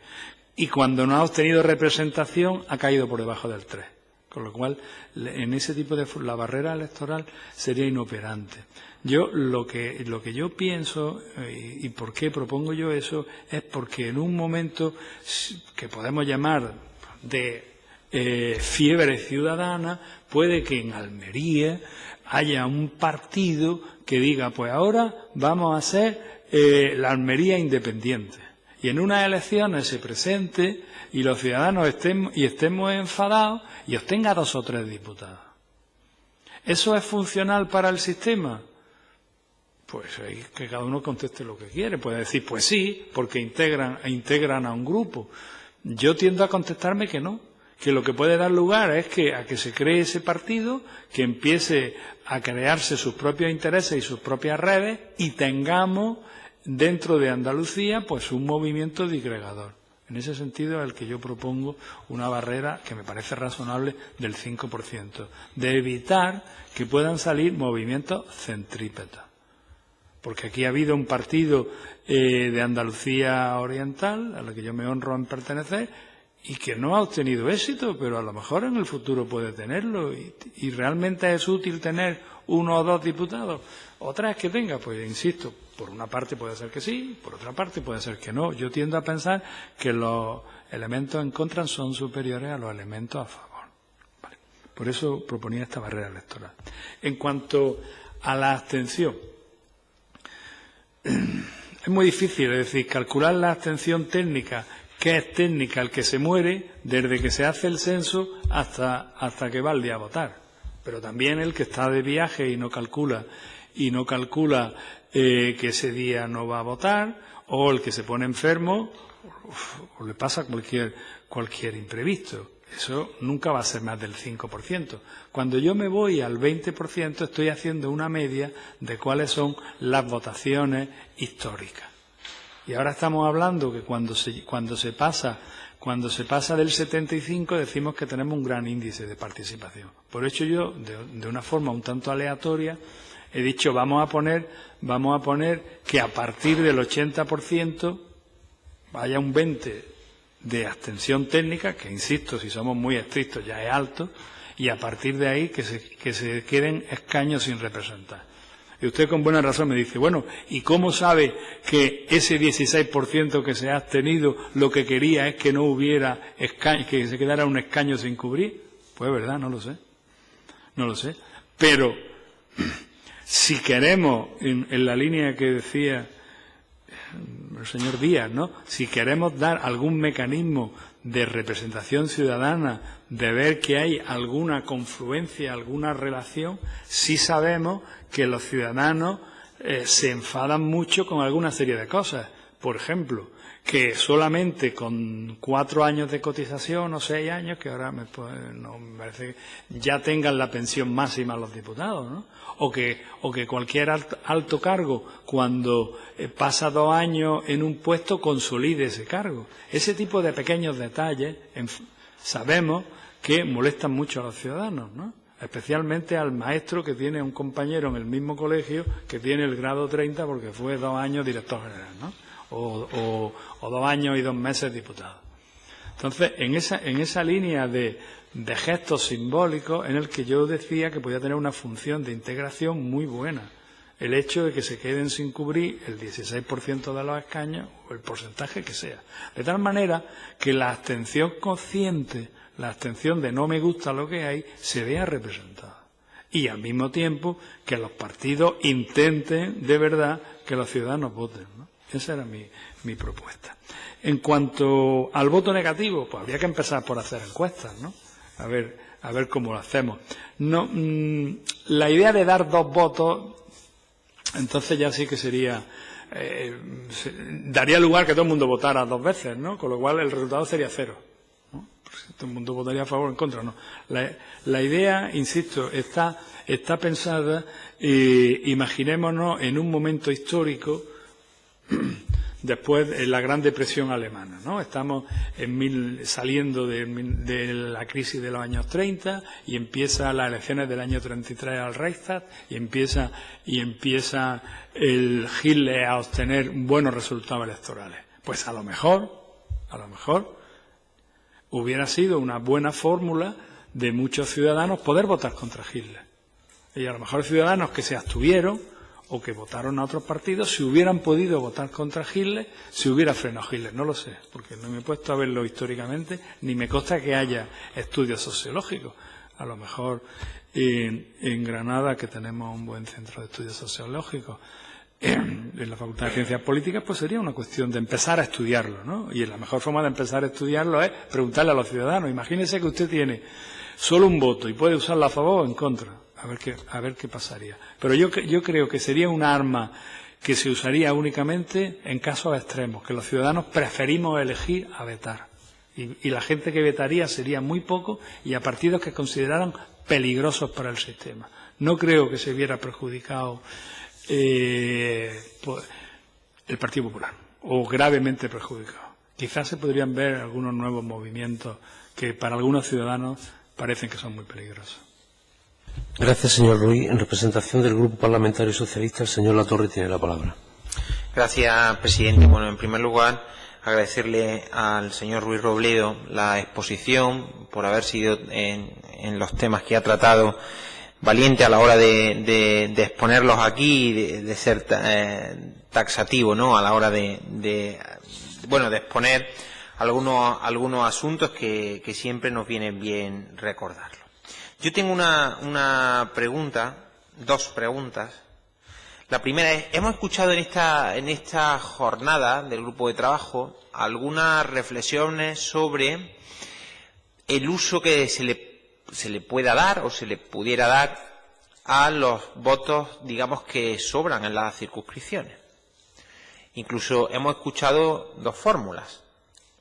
y cuando no ha obtenido representación, ha caído por debajo del 3%. Con lo cual, en ese tipo de la barrera electoral sería inoperante. Yo lo que yo pienso y por qué propongo yo eso es porque en un momento que podemos llamar de fiebre ciudadana, puede que en Almería haya un partido que diga, pues ahora vamos a hacer la Almería independiente. Y en unas elecciones se presente y los ciudadanos estemos enfadados y obtenga 2 o 3 diputados. ¿Eso es funcional para el sistema? Pues que cada uno conteste lo que quiere. Puede decir, pues sí, porque integran a un grupo. Yo tiendo a contestarme que no, que lo que puede dar lugar es a que se cree ese partido, que empiece a crearse sus propios intereses y sus propias redes y tengamos dentro de Andalucía pues un movimiento disgregador. En ese sentido es el que yo propongo una barrera que me parece razonable del 5%, de evitar que puedan salir movimientos centrípetos. Porque aquí ha habido un partido de Andalucía Oriental, a la que yo me honro en pertenecer, y que no ha obtenido éxito, pero a lo mejor en el futuro puede tenerlo. Y realmente es útil tener 1 o 2 diputados. Otra es que tenga, pues insisto, por una parte puede ser que sí, por otra parte puede ser que no. Yo tiendo a pensar que los elementos en contra son superiores a los elementos a favor. Vale. Por eso proponía esta barrera electoral. En cuanto a la abstención, es muy difícil, es decir, calcular la abstención técnica, que es técnica el que se muere desde que se hace el censo hasta que va el día a votar. Pero también el que está de viaje y no calcula que ese día no va a votar, o el que se pone enfermo, o le pasa cualquier imprevisto. Eso nunca va a ser más del 5%. Cuando yo me voy al 20%, estoy haciendo una media de cuáles son las votaciones históricas. Y ahora estamos hablando que cuando se pasa del 75 decimos que tenemos un gran índice de participación. Por eso yo, de una forma un tanto aleatoria, he dicho vamos a poner que a partir del 80% haya un 20% de abstención técnica, que insisto, si somos muy estrictos ya es alto, y a partir de ahí que se queden escaños sin representar. Y usted con buena razón me dice, bueno, ¿y cómo sabe que ese 16% que se ha abstenido lo que quería es que no hubiera escaño, que se quedara un escaño sin cubrir? Pues verdad, no lo sé. Pero si queremos, en la línea que decía el señor Díaz, ¿no? Si queremos dar algún mecanismo de representación ciudadana, de ver que hay alguna confluencia, alguna relación, sí sabemos que los ciudadanos se enfadan mucho con alguna serie de cosas. Por ejemplo, que solamente con 4 años de cotización o 6 años, que ahora me parece que ya tengan la pensión máxima los diputados, ¿no? O que cualquier alto cargo, cuando pasa 2 años en un puesto, consolide ese cargo. Ese tipo de pequeños detalles sabemos que molestan mucho a los ciudadanos, ¿no? Especialmente al maestro que tiene un compañero en el mismo colegio que tiene el grado 30 porque fue 2 años director general, ¿no? O 2 años y 2 meses diputado. Entonces, en esa línea de gestos simbólicos, en el que yo decía que podía tener una función de integración muy buena, el hecho de que se queden sin cubrir el 16% de los escaños o el porcentaje que sea. De tal manera que la abstención consciente, la abstención de no me gusta lo que hay, se vea representada. Y al mismo tiempo que los partidos intenten de verdad que los ciudadanos voten, ¿no? Esa era mi propuesta. En cuanto al voto negativo, pues habría que empezar por hacer encuestas, ¿no? A ver cómo lo hacemos. No, la idea de dar 2 votos, entonces ya sí que sería, daría lugar que todo el mundo votara 2 veces, ¿no? Con lo cual el resultado sería 0, ¿no? Si todo el mundo votaría a favor o en contra, no. La idea, insisto, está pensada, imaginémonos en un momento histórico después de la Gran Depresión alemana, ¿no? Estamos saliendo de la crisis de los años 30 y empieza las elecciones del año 33 al Reichstag y empieza el Hitler a obtener buenos resultados electorales. Pues a lo mejor hubiera sido una buena fórmula de muchos ciudadanos poder votar contra Hitler. Y a lo mejor ciudadanos que se abstuvieron o que votaron a otros partidos, si hubieran podido votar contra Hitler, se hubiera frenado Hitler. No lo sé, porque no me he puesto a verlo históricamente, ni me consta que haya estudios sociológicos. A lo mejor en Granada, que tenemos un buen centro de estudios sociológicos, en la Facultad de Ciencias Políticas, pues sería una cuestión de empezar a estudiarlo, ¿no? Y la mejor forma de empezar a estudiarlo es preguntarle a los ciudadanos. Imagínese que usted tiene solo un voto y puede usarlo a favor o en contra. A ver qué pasaría. Pero yo creo que sería un arma que se usaría únicamente en casos extremos, que los ciudadanos preferimos elegir a vetar. Y la gente que vetaría sería muy poco y a partidos que consideraran peligrosos para el sistema. No creo que se viera perjudicado el Partido Popular, o gravemente perjudicado. Quizás se podrían ver algunos nuevos movimientos que para algunos ciudadanos parecen que son muy peligrosos. Gracias, señor Ruiz. En representación del Grupo Parlamentario Socialista, el señor Latorre tiene la palabra. Gracias, presidente. Bueno, en primer lugar, agradecerle al señor Ruiz Robledo la exposición, por haber sido en los temas que ha tratado valiente a la hora de exponerlos aquí y de ser taxativo, ¿no?, a la hora de exponer algunos asuntos que siempre nos vienen bien recordarlo. Yo tengo una pregunta, dos preguntas. La primera es, hemos escuchado en esta jornada del grupo de trabajo algunas reflexiones sobre el uso que se le pueda dar o se le pudiera dar a los votos, digamos, que sobran en las circunscripciones. Incluso hemos escuchado dos fórmulas.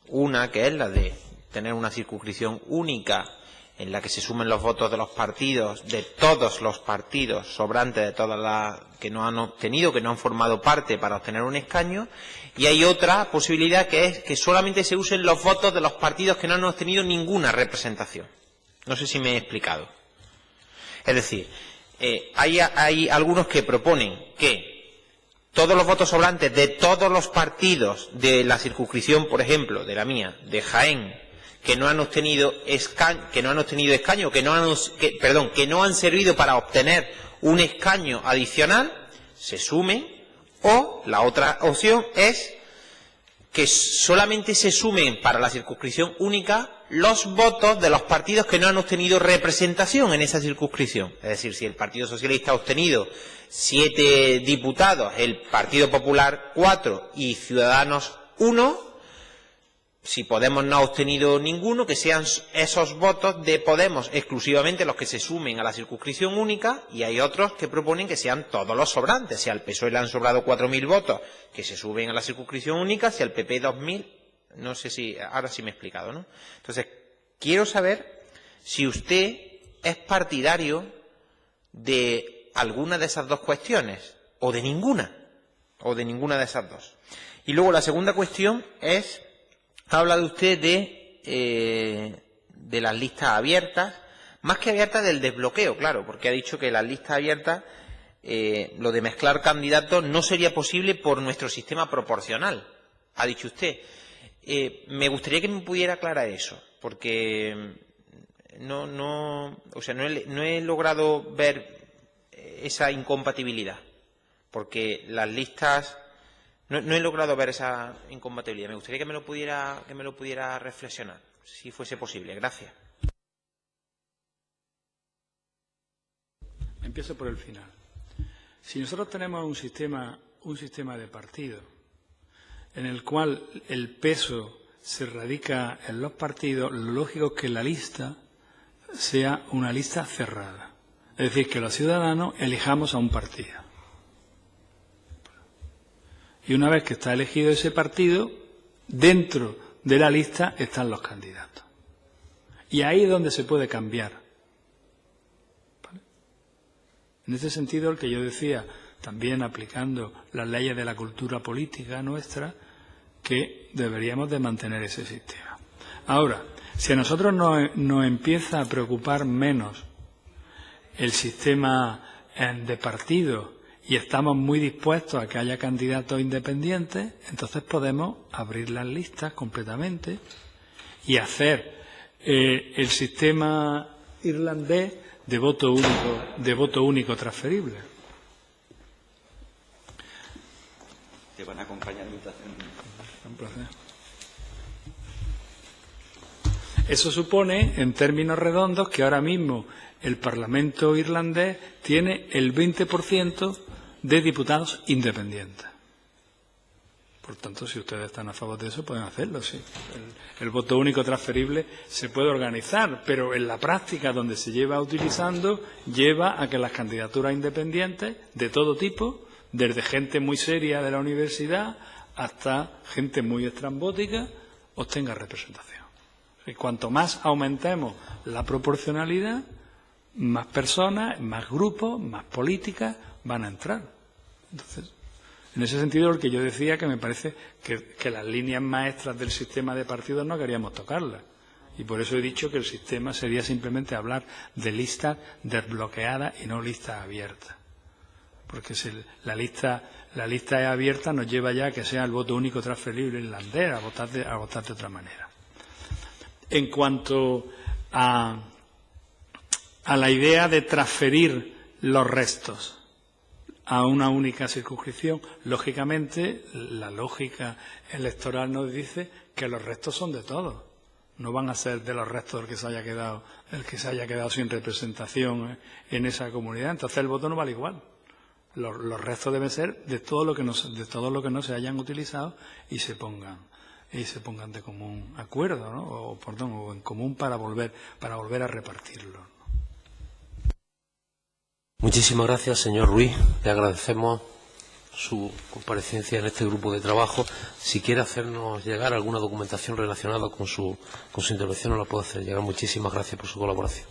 Una que es la de tener una circunscripción única en la que se sumen los votos de los partidos, de todos los partidos sobrantes, de todas las que no han obtenido, que no han formado parte para obtener un escaño, y hay otra posibilidad que es que solamente se usen los votos de los partidos que no han obtenido ninguna representación. No sé si me he explicado. Es decir, hay algunos que proponen que todos los votos sobrantes de todos los partidos de la circunscripción, por ejemplo, de la mía, de Jaén, que no han obtenido escaño, que no han servido para obtener un escaño adicional, se sumen, o la otra opción es que solamente se sumen para la circunscripción única los votos de los partidos que no han obtenido representación en esa circunscripción. Es decir, si el Partido Socialista ha obtenido 7 diputados, el Partido Popular 4 y Ciudadanos 1, si Podemos no ha obtenido ninguno, que sean esos votos de Podemos exclusivamente los que se sumen a la circunscripción única, y hay otros que proponen que sean todos los sobrantes. Si al PSOE le han sobrado 4.000 votos, que se suben a la circunscripción única, si al PP 2.000, no sé si, ahora sí me he explicado, ¿no? Entonces, quiero saber si usted es partidario de alguna de esas dos cuestiones, o de ninguna de esas dos. Y luego la segunda cuestión es, ha hablado usted de las listas abiertas, más que abiertas del desbloqueo, claro, porque ha dicho que las listas abiertas, lo de mezclar candidatos no sería posible por nuestro sistema proporcional, ha dicho usted. Me gustaría que me pudiera aclarar eso, porque no he logrado ver esa incompatibilidad, porque las listas... No he logrado ver esa incompatibilidad. Me gustaría que me lo pudiera reflexionar, si fuese posible. Gracias. Empiezo por el final. Si nosotros tenemos un sistema de partidos en el cual el peso se radica en los partidos, lo lógico es que la lista sea una lista cerrada. Es decir, que los ciudadanos elijamos a un partido. Y una vez que está elegido ese partido, dentro de la lista están los candidatos. Y ahí es donde se puede cambiar. ¿Vale? En ese sentido, el que yo decía, también aplicando las leyes de la cultura política nuestra, que deberíamos de mantener ese sistema. Ahora, si a nosotros nos empieza a preocupar menos el sistema de partidos y estamos muy dispuestos a que haya candidatos independientes, entonces podemos abrir las listas completamente y hacer el sistema irlandés de voto único transferible. Te van a acompañar Eso supone, en términos redondos, que ahora mismo el Parlamento irlandés tiene el 20% de diputados independientes. Por tanto, si ustedes están a favor de eso, pueden hacerlo, sí. El voto único transferible se puede organizar, pero en la práctica donde se lleva utilizando, lleva a que las candidaturas independientes de todo tipo, desde gente muy seria de la universidad hasta gente muy estrambótica, obtenga representación. Y cuanto más aumentemos la proporcionalidad, más personas, más grupos, más políticas van a entrar. Entonces, en ese sentido, lo que yo decía, que me parece que las líneas maestras del sistema de partidos no queríamos tocarlas. Y por eso he dicho que el sistema sería simplemente hablar de listas desbloqueadas y no listas abiertas. Porque si la lista es abierta, nos lleva ya a que sea el voto único transferible irlandés, a votar de otra manera. En cuanto a la idea de transferir los restos a una única circunscripción, lógicamente, la lógica electoral nos dice que los restos son de todos. No van a ser de los restos el que se haya quedado sin representación en esa comunidad. Entonces el voto no vale igual. Los restos deben ser de todo lo que no se hayan utilizado y se pongan de común acuerdo, ¿no? o en común para volver a repartirlo. Muchísimas gracias, señor Ruiz. Le agradecemos su comparecencia en este grupo de trabajo. Si quiere hacernos llegar alguna documentación relacionada con su intervención, nos la puede hacer llegar. Muchísimas gracias por su colaboración.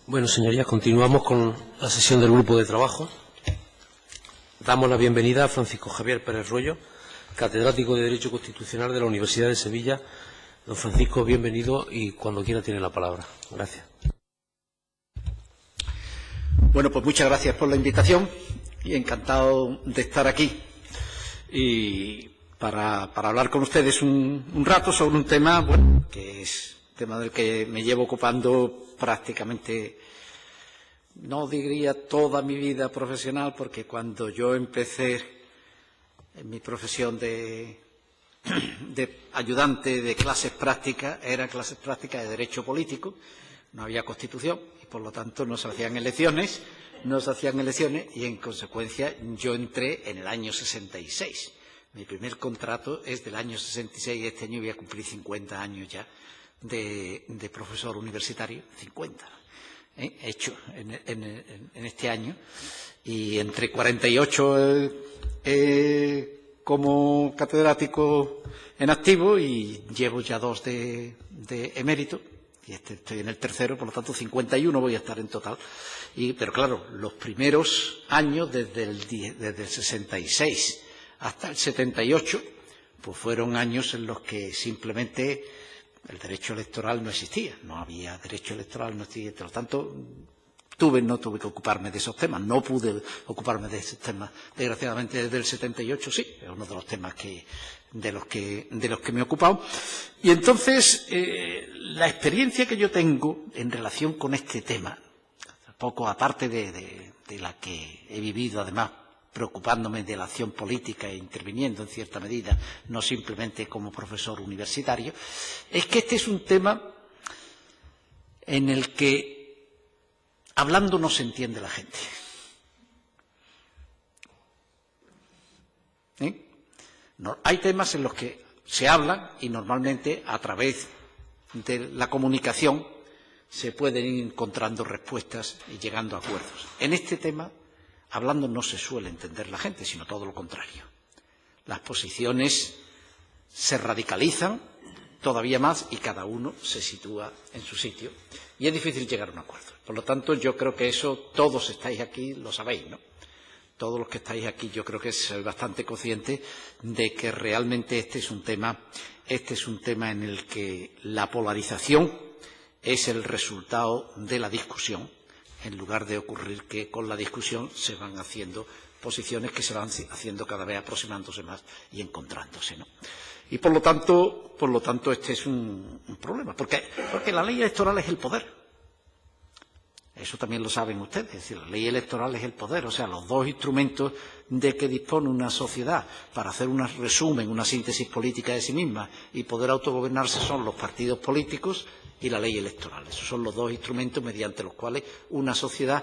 Bueno, señorías, continuamos con la sesión del grupo de trabajo. Damos la bienvenida a Francisco Javier Pérez Royo, catedrático de Derecho Constitucional de la Universidad de Sevilla. Don Francisco, bienvenido y cuando quiera tiene la palabra. Gracias. Bueno, pues muchas gracias por la invitación y encantado de estar aquí y para hablar con ustedes un rato sobre un tema, bueno, que es un tema del que me llevo ocupando prácticamente no diría toda mi vida profesional, porque cuando yo empecé en mi profesión de ayudante de clases prácticas, era clases prácticas de derecho político, no había Constitución y por lo tanto no se hacían elecciones y en consecuencia yo entré en el año 66. Mi primer contrato es del año 66 y este año voy a cumplir 50 años ya de profesor universitario, 50, hecho en este año, y entre 48 como catedrático en activo y llevo ya 2 de emérito, y estoy en el tercero, por lo tanto 51 voy a estar en total. Pero claro, los primeros años, desde el 66 hasta el 78, pues fueron años en los que simplemente el derecho electoral no existía, no había derecho electoral, no existía, por lo tanto no tuve que ocuparme de esos temas, no pude ocuparme de esos temas. Desgraciadamente desde el 78 sí, es uno de los temas de los que me he ocupado. Y entonces la experiencia que yo tengo en relación con este tema, poco aparte de la que he vivido además preocupándome de la acción política e interviniendo en cierta medida, no simplemente como profesor universitario, es que este es un tema en el que hablando no se entiende la gente. No, hay temas en los que se habla y normalmente a través de la comunicación se pueden ir encontrando respuestas y llegando a acuerdos. En este tema, hablando no se suele entender la gente, sino todo lo contrario. Las posiciones se radicalizan todavía más y cada uno se sitúa en su sitio y es difícil llegar a un acuerdo. Por lo tanto, yo creo que eso todos estáis aquí, lo sabéis, ¿no? Todos los que estáis aquí, yo creo que sois bastante conscientes de que realmente este es un tema en el que la polarización es el resultado de la discusión, en lugar de ocurrir que con la discusión se van haciendo posiciones que se van haciendo cada vez aproximándose más y encontrándose, ¿no? Y por lo tanto este es un problema, porque la ley electoral es el poder. Eso también lo saben ustedes, es decir, la ley electoral es el poder, o sea, los dos instrumentos de que dispone una sociedad para hacer un resumen, una síntesis política de sí misma y poder autogobernarse son los partidos políticos y la ley electoral. Esos son los dos instrumentos mediante los cuales una sociedad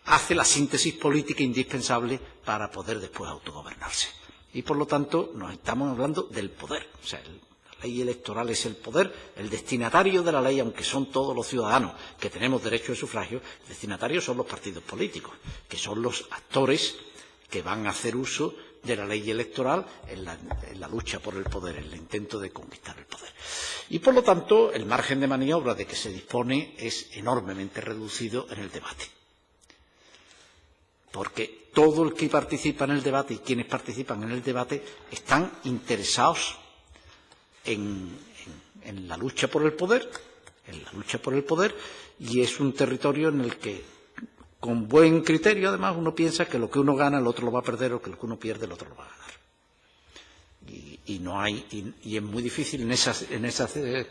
hace la síntesis política indispensable para poder después autogobernarse. Y por lo tanto nos estamos hablando del poder, o sea, la ley electoral es el poder, el destinatario de la ley, aunque son todos los ciudadanos que tenemos derecho de sufragio, el destinatario son los partidos políticos, que son los actores que van a hacer uso de la ley electoral en la lucha por el poder, en el intento de conquistar el poder. Y por lo tanto, el margen de maniobra de que se dispone es enormemente reducido en el debate. Porque todo el que participa en el debate y quienes participan en el debate están interesados en la lucha por el poder, y es un territorio en el que, con buen criterio, además, uno piensa que lo que uno gana el otro lo va a perder o que lo que uno pierde el otro lo va a ganar. Y es muy difícil en esas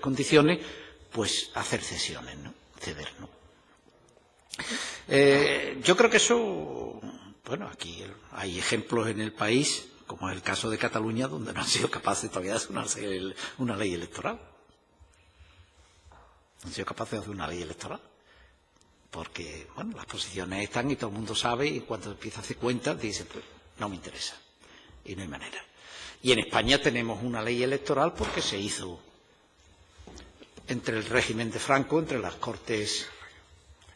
condiciones, pues, hacer cesiones, ¿no? Ceder, ¿no? Yo creo que eso, bueno, aquí hay ejemplos en el país, como es el caso de Cataluña, donde no han sido capaces todavía de hacer una ley electoral. No han sido capaces de hacer una ley electoral. Porque, bueno, las posiciones están y todo el mundo sabe, y cuando empieza a hacer cuentas, dice, pues, no me interesa. Y no hay manera. Y en España tenemos una ley electoral porque se hizo entre el régimen de Franco, entre las Cortes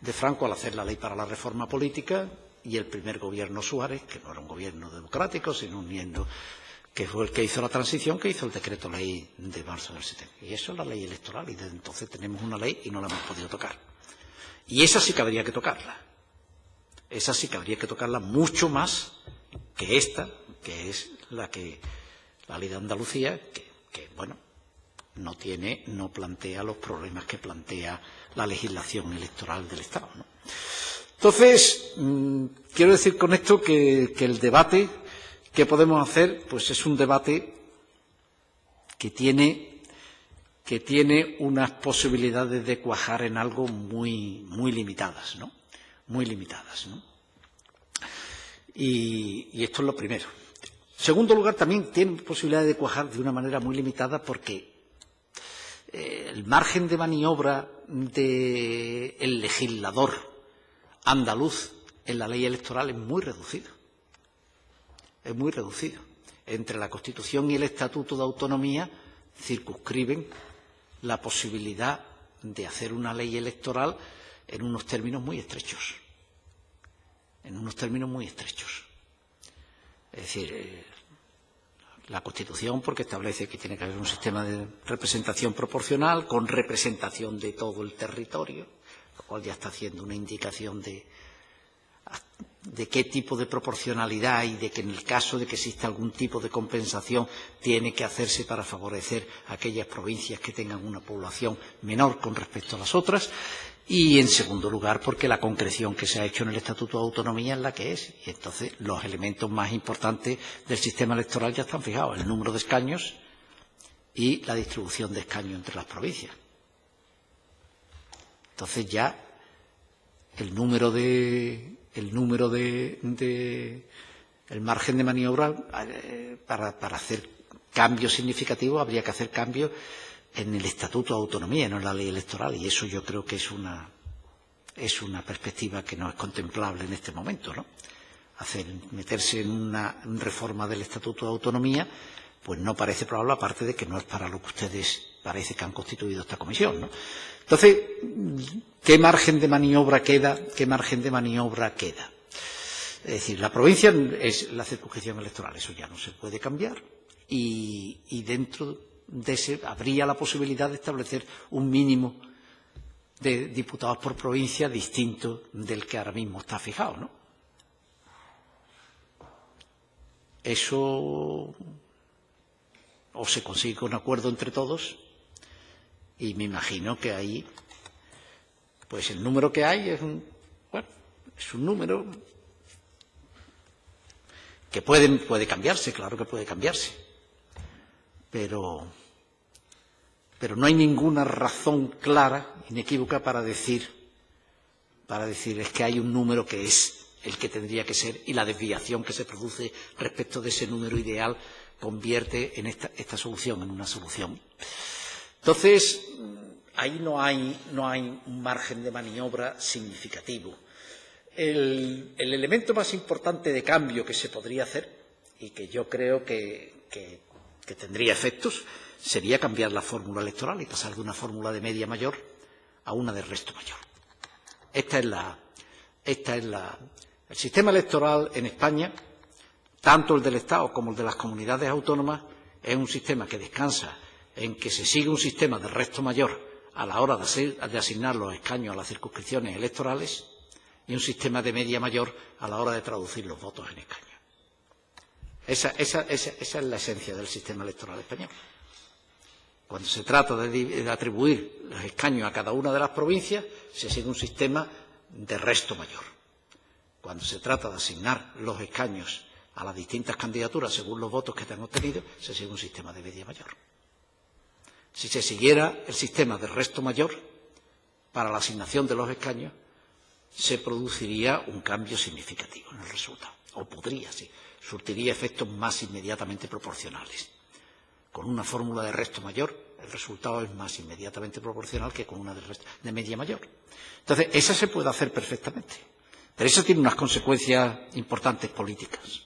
de Franco, al hacer la ley para la reforma política, y el primer gobierno Suárez, que no era un gobierno democrático, sino un gobierno que fue el que hizo la transición, que hizo el decreto ley de marzo del 70. Y eso es la ley electoral, y desde entonces tenemos una ley y no la hemos podido tocar. Y esa sí que habría que tocarla. Esa sí que habría que tocarla mucho más que esta, que es la ley de Andalucía, que bueno, no plantea los problemas que plantea la legislación electoral del Estado, ¿no? Entonces, quiero decir con esto que el debate que podemos hacer, pues es un debate que tiene unas posibilidades de cuajar en algo muy, muy limitadas, ¿no? muy limitadas, ¿no? Y esto es lo primero. En segundo lugar, también tiene posibilidad de cuajar de una manera muy limitada porque el margen de maniobra del legislador andaluz en la ley electoral es muy reducido. Es muy reducido. Entre la Constitución y el Estatuto de Autonomía circunscriben la posibilidad de hacer una ley electoral en unos términos muy estrechos. En unos términos muy estrechos. Es decir, la Constitución, porque establece que tiene que haber un sistema de representación proporcional con representación de todo el territorio, lo cual ya está haciendo una indicación de qué tipo de proporcionalidad y de que en el caso de que exista algún tipo de compensación tiene que hacerse para favorecer a aquellas provincias que tengan una población menor con respecto a las otras. Y, en segundo lugar, porque la concreción que se ha hecho en el Estatuto de Autonomía es la que es. Y entonces los elementos más importantes del sistema electoral ya están fijados: el número de escaños y la distribución de escaños entre las provincias. Entonces ya el margen de maniobra para hacer cambios significativos habría que hacer cambios en el Estatuto de Autonomía, no en la ley electoral, y eso yo creo que es una perspectiva que no es contemplable en este momento, ¿no? Meterse en una reforma del Estatuto de Autonomía, pues no parece probable, aparte de que no es para lo que ustedes parece que han constituido esta comisión, ¿no? Entonces, ¿qué margen de maniobra queda? ¿Qué margen de maniobra queda? Es decir, la provincia es la circunscripción electoral, eso ya no se puede cambiar, y dentro de ese habría la posibilidad de establecer un mínimo de diputados por provincia distinto del que ahora mismo está fijado, ¿no? Eso o se consigue un acuerdo entre todos, y me imagino que ahí, pues el número que hay es un número que puede cambiarse, claro que puede cambiarse. Pero no hay ninguna razón clara, inequívoca, para decir es que hay un número que es el que tendría que ser, y la desviación que se produce respecto de ese número ideal convierte en esta solución en una solución. Entonces, ahí no hay un margen de maniobra significativo. El elemento más importante de cambio que se podría hacer, y que yo creo que tendría efectos, sería cambiar la fórmula electoral y pasar de una fórmula de media mayor a una de resto mayor. El sistema electoral en España, tanto el del Estado como el de las comunidades autónomas, es un sistema que descansa en que se sigue un sistema de resto mayor a la hora de asignar los escaños a las circunscripciones electorales, y un sistema de media mayor a la hora de traducir los votos en escaños. Esa es la esencia del sistema electoral español. Cuando se trata de atribuir los escaños a cada una de las provincias, se sigue un sistema de resto mayor. Cuando se trata de asignar los escaños a las distintas candidaturas según los votos que se han obtenido, se sigue un sistema de media mayor. Si se siguiera el sistema de resto mayor para la asignación de los escaños, se produciría un cambio significativo en el resultado, o podría, sí, surtiría efectos más inmediatamente proporcionales. Con una fórmula de resto mayor, el resultado es más inmediatamente proporcional que con una de media mayor. Entonces, esa se puede hacer perfectamente, pero eso tiene unas consecuencias importantes políticas.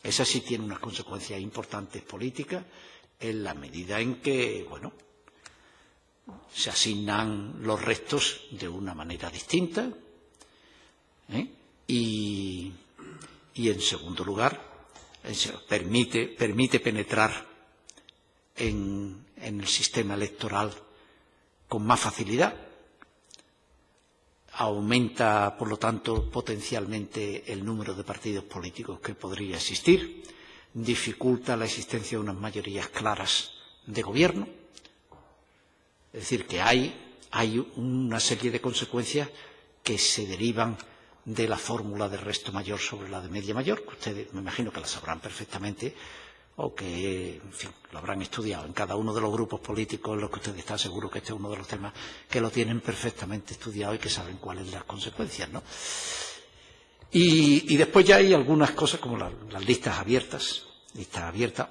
Esa sí tiene unas consecuencias importantes políticas en la medida en que, se asignan los restos de una manera distinta, y en segundo lugar, permite penetrar en el sistema electoral con más facilidad. Aumenta, por lo tanto, potencialmente el número de partidos políticos que podría existir, dificulta la existencia de unas mayorías claras de gobierno. Es decir, que hay una serie de consecuencias que se derivan de la fórmula de resto mayor sobre la de media mayor, que ustedes me imagino que la sabrán perfectamente o que, en fin, lo habrán estudiado en cada uno de los grupos políticos en los que ustedes están seguros que este es uno de los temas que lo tienen perfectamente estudiado y que saben cuáles son las consecuencias, ¿no? Y después ya hay algunas cosas como las listas abiertas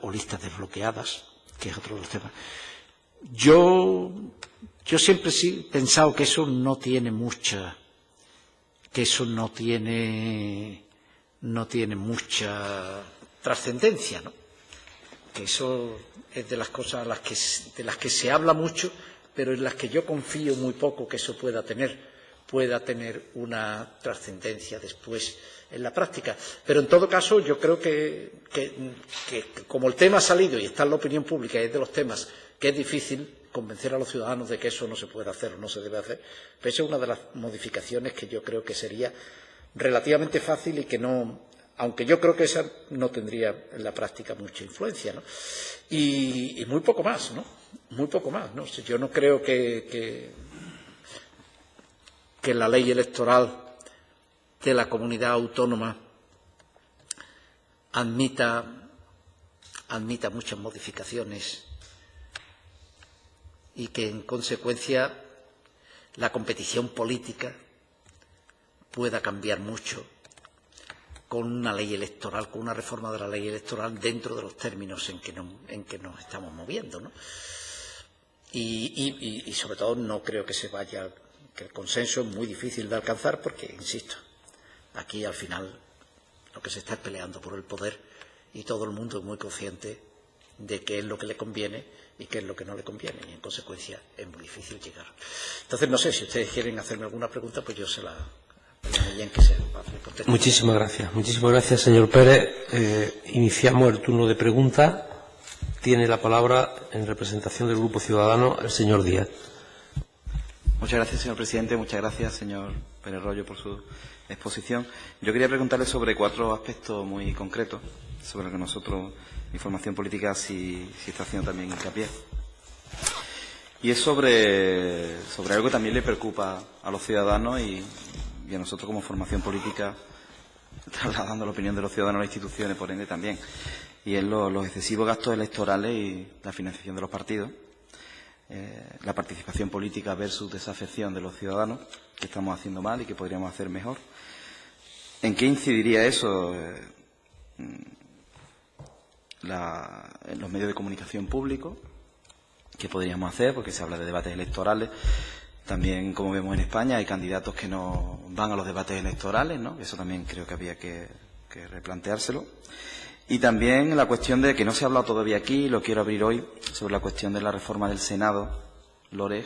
o listas desbloqueadas, que es otro de los temas. Yo siempre sí he pensado que eso no tiene mucha trascendencia, ¿no? Que eso es de las cosas de las que se habla mucho, pero en las que yo confío muy poco que eso pueda tener una trascendencia después en la práctica. Pero en todo caso yo creo que como el tema ha salido y está en la opinión pública y es de los temas que es difícil convencer a los ciudadanos de que eso no se puede hacer o no se debe hacer, pues esa es una de las modificaciones que yo creo que sería relativamente fácil y que no, aunque yo creo que esa no tendría en la práctica mucha influencia, ¿no? Y muy poco más, ¿no? Muy poco más, ¿no? Yo no creo que la ley electoral de la comunidad autónoma admita muchas modificaciones y que, en consecuencia, la competición política pueda cambiar mucho con una ley electoral, con una reforma de la ley electoral dentro de los términos en que nos estamos moviendo, ¿no? Y sobre todo no creo que el consenso es muy difícil de alcanzar porque, insisto, aquí al final lo que se está es peleando por el poder y todo el mundo es muy consciente de qué es lo que le conviene y qué es lo que no le conviene y en consecuencia es muy difícil llegar. Entonces no sé si ustedes quieren hacerme alguna pregunta, pues yo se la bien que sea. Muchísimas gracias, señor Pérez. Iniciamos el turno de preguntas. Tiene la palabra en representación del Grupo Ciudadano el señor Díaz. Muchas gracias, señor presidente. Muchas gracias, señor Pérez Royo, por su exposición. Yo quería preguntarle sobre 4 aspectos muy concretos, sobre los que nosotros, mi formación política, sí está haciendo también hincapié. Y es sobre algo que también le preocupa a los ciudadanos y a nosotros como formación política, trasladando la opinión de los ciudadanos a las instituciones, por ende también. Y es los excesivos gastos electorales y la financiación de los partidos. La participación política versus desafección de los ciudadanos, que estamos haciendo mal y que podríamos hacer mejor. ¿En qué incidiría eso en los medios de comunicación públicos? ¿Qué podríamos hacer? Porque se habla de debates electorales. También, como vemos en España, hay candidatos que no van a los debates electorales, ¿no? Eso también creo que había que replanteárselo. Y también la cuestión de que no se ha hablado todavía aquí, lo quiero abrir hoy, sobre la cuestión de la reforma del Senado, LOREG.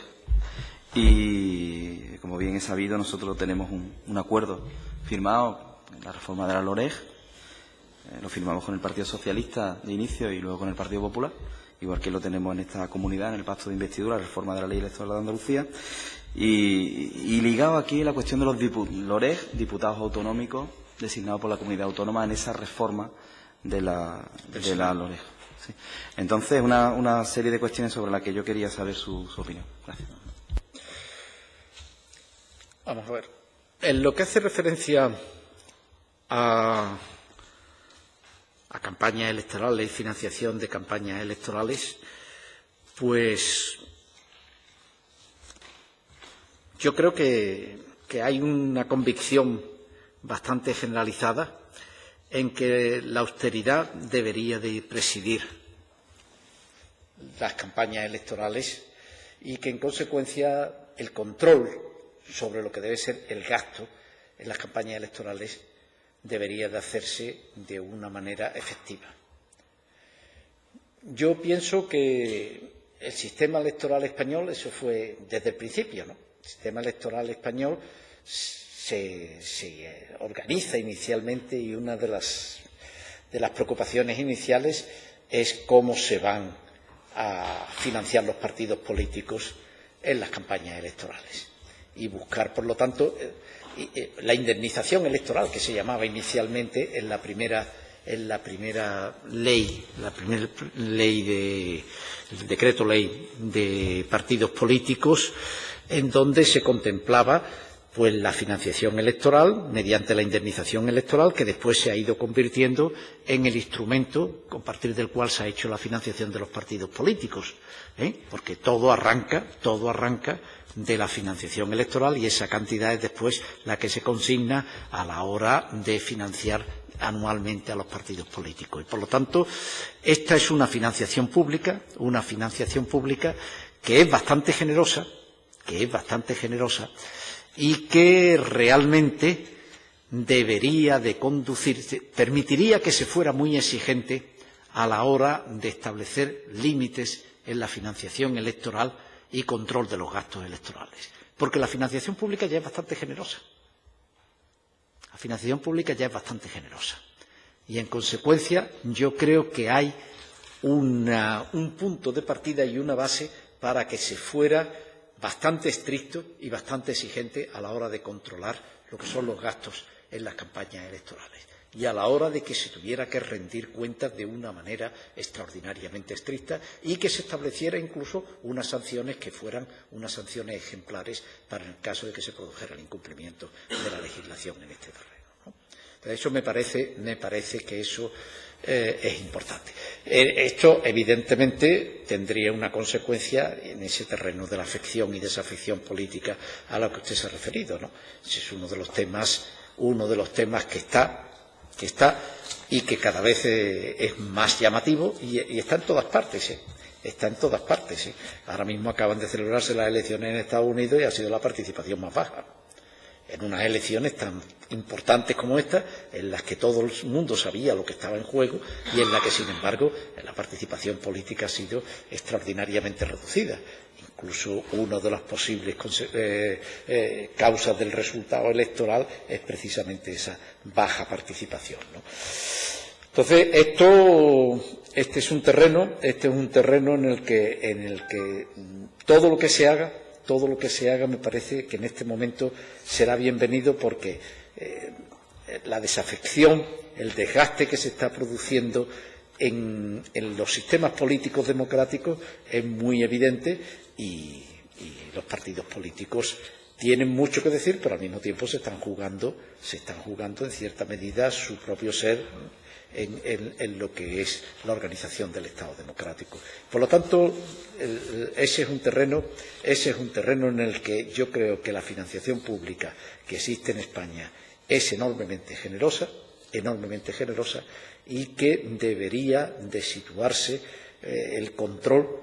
Y, como bien he sabido, nosotros tenemos un acuerdo firmado en la reforma de la LOREG. Lo firmamos con el Partido Socialista de inicio y luego con el Partido Popular, igual que lo tenemos en esta comunidad, en el pacto de investidura, la reforma de la ley electoral de Andalucía. Y ligado aquí la cuestión de los LOREG, diputados autonómicos designados por la comunidad autónoma en esa reforma de la LOREG. Sí. Entonces, una serie de cuestiones sobre las que yo quería saber su opinión. Gracias. Vamos a ver. En lo que hace referencia a campañas electorales y financiación de campañas electorales, pues yo creo que hay una convicción bastante generalizada en que la austeridad debería de presidir las campañas electorales y que, en consecuencia, el control sobre lo que debe ser el gasto en las campañas electorales debería de hacerse de una manera efectiva. Yo pienso que el sistema electoral español, eso fue desde el principio, ¿no? El sistema electoral español se organiza inicialmente y una de las preocupaciones iniciales es cómo se van a financiar los partidos políticos en las campañas electorales y buscar, por lo tanto, la indemnización electoral, que se llamaba inicialmente en la primera ley, el decreto ley de partidos políticos, en donde se contemplaba pues la financiación electoral mediante la indemnización electoral, que después se ha ido convirtiendo en el instrumento a partir del cual se ha hecho la financiación de los partidos políticos, porque todo arranca de la financiación electoral, y esa cantidad es después la que se consigna a la hora de financiar anualmente a los partidos políticos. Y, por lo tanto, esta es una financiación pública que es bastante generosa, y que realmente debería de conducirse, permitiría que se fuera muy exigente a la hora de establecer límites en la financiación electoral y control de los gastos electorales. Porque la financiación pública ya es bastante generosa. Y, en consecuencia, yo creo que hay un punto de partida y una base para que se fuera bastante estricto y bastante exigente a la hora de controlar lo que son los gastos en las campañas electorales y a la hora de que se tuviera que rendir cuentas de una manera extraordinariamente estricta y que se estableciera incluso unas sanciones que fueran unas sanciones ejemplares para el caso de que se produjera el incumplimiento de la legislación en este terreno, ¿no? Entonces, eso me parece que eso es importante. Esto, evidentemente, tendría una consecuencia en ese terreno de la afección y desafección política a la que usted se ha referido, ¿no? Ese es uno de los temas que está y que cada vez es más llamativo y está en todas partes, Ahora mismo acaban de celebrarse las elecciones en Estados Unidos y ha sido la participación más baja en unas elecciones tan importantes como esta, en las que todo el mundo sabía lo que estaba en juego y en la que, sin embargo, la participación política ha sido extraordinariamente reducida. Incluso una de las posibles causas del resultado electoral es precisamente esa baja participación, ¿no? Entonces, este es un terreno en el que todo lo que se haga me parece que en este momento será bienvenido, porque la desafección, el desgaste que se está produciendo en los sistemas políticos democráticos es muy evidente y los partidos políticos tienen mucho que decir, pero al mismo tiempo se están jugando en cierta medida su propio ser en lo que es la organización del Estado democrático. Por lo tanto, ese es un terreno en el que yo creo que la financiación pública que existe en España es enormemente generosa y que debería de situarse el control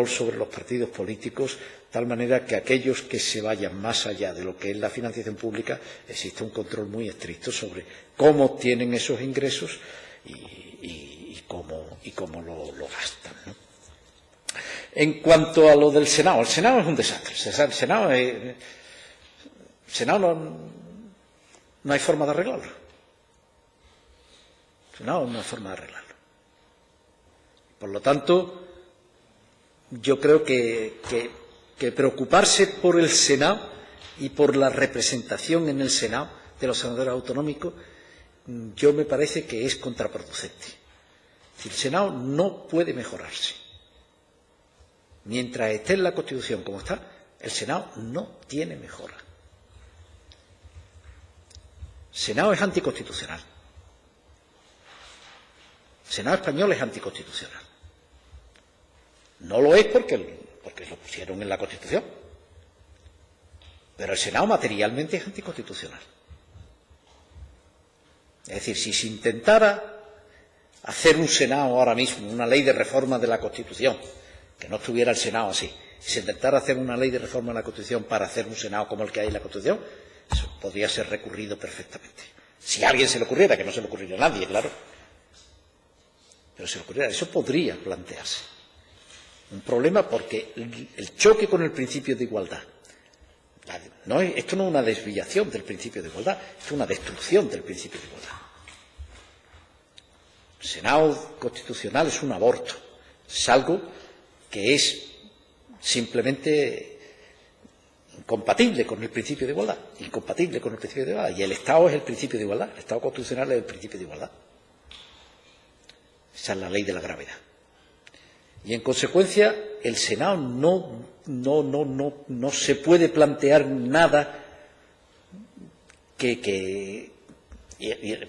sobre los partidos políticos, de tal manera que aquellos que se vayan más allá de lo que es la financiación pública, existe un control muy estricto sobre cómo obtienen esos ingresos y cómo lo gastan, ¿no? En cuanto a lo del Senado, el Senado es un desastre. El Senado no hay forma de arreglarlo. El Senado no hay forma de arreglarlo. Por lo tanto, yo creo que preocuparse por el Senado y por la representación en el Senado de los senadores autonómicos, yo me parece que es contraproducente. El Senado no puede mejorarse. Mientras esté en la Constitución como está, el Senado no tiene mejora. El Senado es anticonstitucional. El Senado español es anticonstitucional. No lo es porque lo pusieron en la Constitución. Pero el Senado materialmente es anticonstitucional. Es decir, si se intentara hacer un Senado ahora mismo, una ley de reforma de la Constitución, que no estuviera el Senado así, si se intentara hacer una ley de reforma de la Constitución para hacer un Senado como el que hay en la Constitución, eso podría ser recurrido perfectamente. Si a alguien se le ocurriera, que no se le ocurriría a nadie, claro, pero se le ocurriera, eso podría plantearse. Un problema porque el choque con el principio de igualdad. Esto no es una desviación del principio de igualdad, es una destrucción del principio de igualdad. El Senado constitucional es un aborto, es algo que es simplemente incompatible con el principio de igualdad, y el Estado es el principio de igualdad, el Estado constitucional es el principio de igualdad. Esa es la ley de la gravedad. Y en consecuencia, el Senado no se puede plantear nada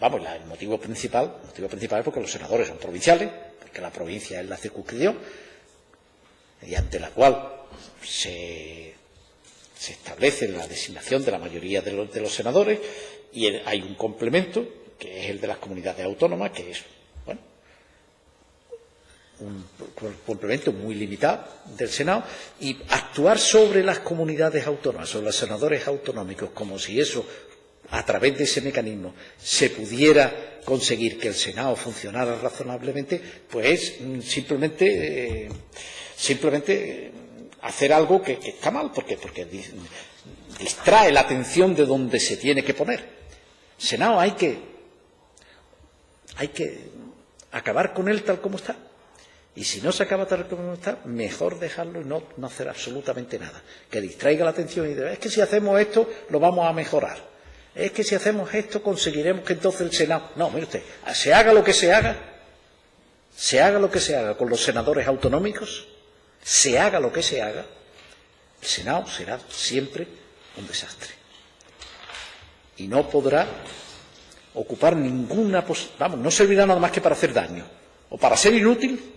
vamos, el motivo principal es porque los senadores son provinciales, porque la provincia es la circunscripción mediante la cual se establece la designación de la mayoría de los senadores, y hay un complemento que es el de las comunidades autónomas, que es un complemento muy limitado del Senado, y actuar sobre las comunidades autónomas, sobre los senadores autonómicos, como si eso, a través de ese mecanismo, se pudiera conseguir que el Senado funcionara razonablemente, pues simplemente hacer algo que está mal, porque distrae la atención de donde se tiene que poner. El Senado hay que acabar con él tal como está. Y si no se acaba tal como está, mejor dejarlo y no hacer absolutamente nada. Que distraiga la atención y diga, es que si hacemos esto lo vamos a mejorar. Es que si hacemos esto conseguiremos que entonces el Senado... No, mire usted, se haga lo que se haga con los senadores autonómicos, se haga lo que se haga, el Senado será siempre un desastre. Y no podrá ocupar ninguna... Vamos, no servirá nada más que para hacer daño. O para ser inútil,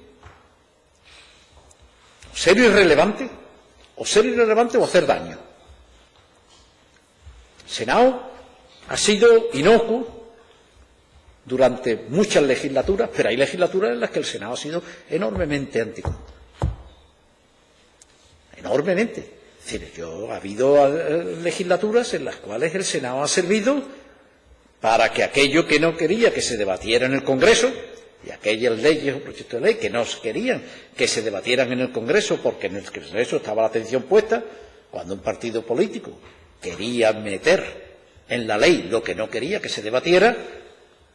ser irrelevante o hacer daño. El Senado ha sido inocuo durante muchas legislaturas, pero hay legislaturas en las que el Senado ha sido enormemente anticuado. Enormemente. Es decir, ha habido legislaturas en las cuales el Senado ha servido para que aquello que no quería que se debatiera en el Congreso, y aquellas leyes o proyectos de ley que no querían que se debatieran en el Congreso, porque en el Congreso estaba la atención puesta, cuando un partido político quería meter en la ley lo que no quería que se debatiera,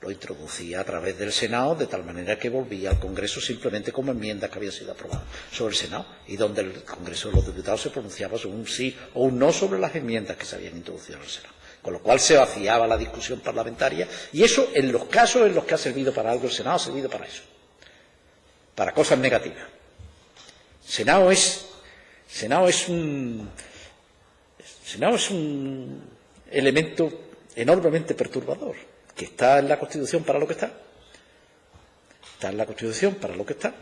lo introducía a través del Senado, de tal manera que volvía al Congreso simplemente como enmienda que había sido aprobada sobre el Senado, y donde el Congreso de los Diputados se pronunciaba sobre un sí o un no sobre las enmiendas que se habían introducido en el Senado. Con lo cual se vaciaba la discusión parlamentaria, y eso, en los casos en los que ha servido para algo el Senado, ha servido para eso, para cosas negativas. Senado es un elemento enormemente perturbador, que está en la Constitución para lo que está. Está en la Constitución para lo que está,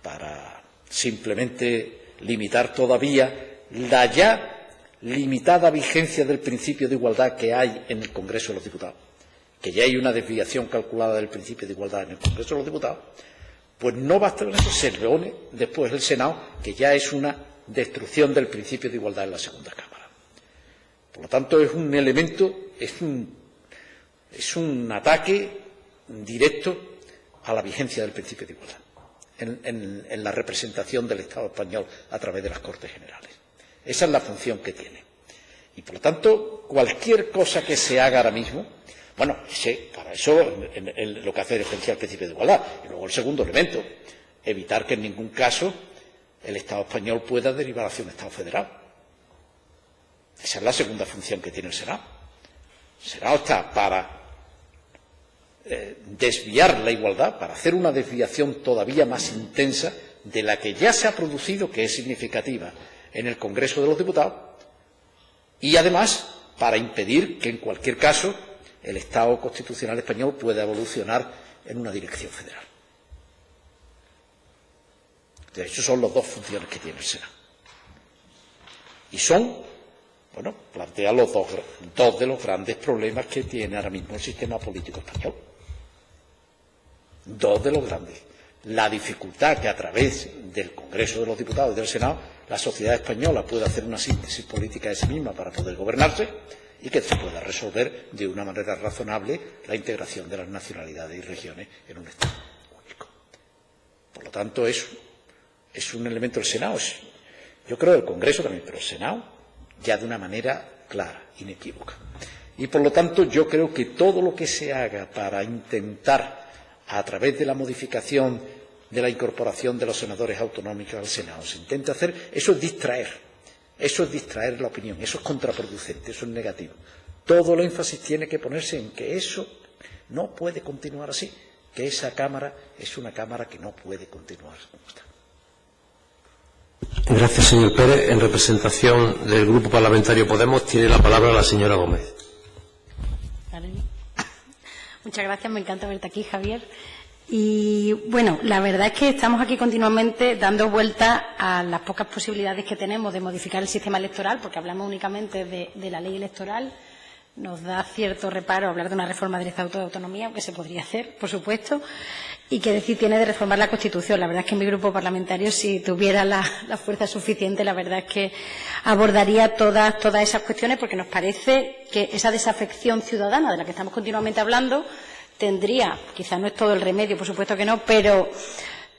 para simplemente limitar todavía la ya limitada vigencia del principio de igualdad que hay en el Congreso de los Diputados, que ya hay una desviación calculada del principio de igualdad en el Congreso de los Diputados. Pues no basta con eso, se reúne después el Senado, que ya es una destrucción del principio de igualdad en la segunda Cámara. Por lo tanto, es un elemento, es un ataque directo a la vigencia del principio de igualdad en la representación del Estado español a través de las Cortes Generales. Esa es la función que tiene. Y, por lo tanto, cualquier cosa que se haga ahora mismo, bueno, para eso lo que hace es defender el principio de igualdad. Y luego el segundo elemento, evitar que en ningún caso el Estado español pueda derivar hacia un Estado federal. Esa es la segunda función que tiene el Senado. El Senado está para desviar la igualdad, para hacer una desviación todavía más intensa de la que ya se ha producido, que es significativa, en el Congreso de los Diputados, y además para impedir que en cualquier caso el Estado constitucional español pueda evolucionar en una dirección federal. De hecho, son las dos funciones que tiene el Senado. Y son, plantean los dos de los grandes problemas que tiene ahora mismo el sistema político español. Dos de los grandes. La dificultad que a través del Congreso de los Diputados y del Senado la sociedad española puede hacer una síntesis política de sí misma para poder gobernarse, y que se pueda resolver de una manera razonable la integración de las nacionalidades y regiones en un Estado único. Por lo tanto, es un elemento del Senado. Yo creo del Congreso también, pero el Senado ya de una manera clara, inequívoca. Y, por lo tanto, yo creo que todo lo que se haga para intentar, a través de la modificación de la incorporación de los senadores autonómicos al Senado, se intenta hacer, eso es distraer la opinión, eso es contraproducente, eso es negativo. Todo el énfasis tiene que ponerse en que eso no puede continuar así, que esa Cámara es una Cámara que no puede continuar como está. Gracias, señor Pérez. En representación del Grupo Parlamentario Podemos, tiene la palabra la señora Gómez. Muchas gracias, me encanta verte aquí, Javier. Y bueno, la verdad es que estamos aquí continuamente dando vuelta a las pocas posibilidades que tenemos de modificar el sistema electoral, porque hablamos únicamente de la ley electoral. Nos da cierto reparo hablar de una reforma del Estatuto de Autonomía, aunque se podría hacer, por supuesto, y qué decir tiene de reformar la Constitución. La verdad es que mi grupo parlamentario, si tuviera la fuerza suficiente, la verdad es que abordaría todas esas cuestiones, porque nos parece que esa desafección ciudadana de la que estamos continuamente hablando tendría, quizás no es todo el remedio, por supuesto que no, pero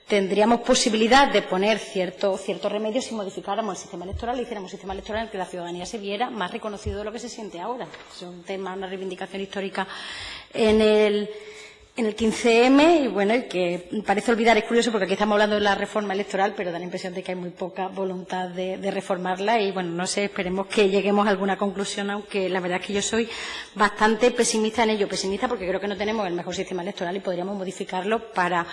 tendríamos posibilidad de poner ciertos remedios si modificáramos el sistema electoral y hiciéramos un sistema electoral en el que la ciudadanía se viera más reconocido de lo que se siente ahora. Es un tema, una reivindicación histórica en el 15M y bueno, y que parece olvidar, es curioso porque aquí estamos hablando de la reforma electoral, pero da la impresión de que hay muy poca voluntad de reformarla y bueno, no sé, esperemos que lleguemos a alguna conclusión, aunque la verdad es que yo soy bastante pesimista en ello, pesimista porque creo que no tenemos el mejor sistema electoral y podríamos modificarlo para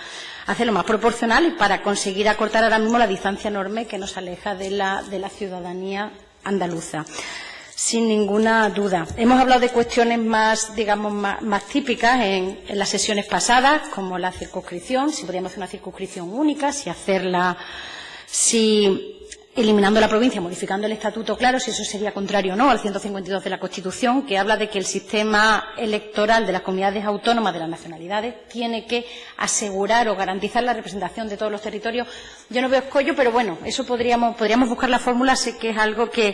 hacerlo más proporcional y para conseguir acortar ahora mismo la distancia enorme que nos aleja de la ciudadanía andaluza. Sin ninguna duda. Hemos hablado de cuestiones más, digamos, más típicas en las sesiones pasadas, como la circunscripción, si podríamos hacer una circunscripción única, si eliminando la provincia, modificando el estatuto, claro, si eso sería contrario o no al 152 de la Constitución, que habla de que el sistema electoral de las comunidades autónomas de las nacionalidades tiene que asegurar o garantizar la representación de todos los territorios. Yo no veo escollo, pero bueno, eso podríamos buscar la fórmula, sé que es algo que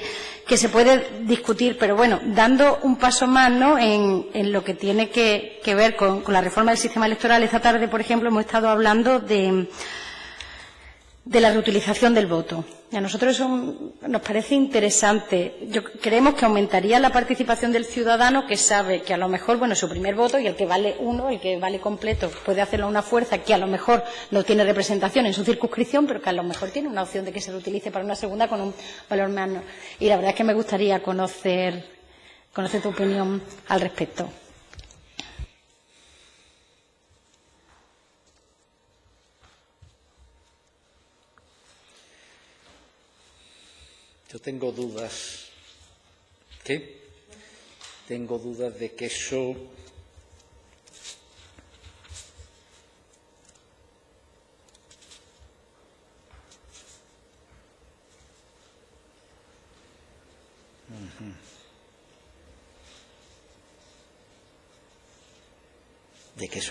se puede discutir, pero bueno, dando un paso más, ¿no?, en lo que tiene que ver con la reforma del sistema electoral. Esta tarde, por ejemplo, hemos estado hablando de la reutilización del voto. Y a nosotros eso nos parece interesante. Creemos que aumentaría la participación del ciudadano que sabe que a lo mejor, bueno, su primer voto y el que vale uno, el que vale completo, puede hacerlo a una fuerza que a lo mejor no tiene representación en su circunscripción, pero que a lo mejor tiene una opción de que se reutilice para una segunda con un valor menos. Y la verdad es que me gustaría conocer tu opinión al respecto. Yo tengo dudas. ¿Qué? Tengo dudas de que eso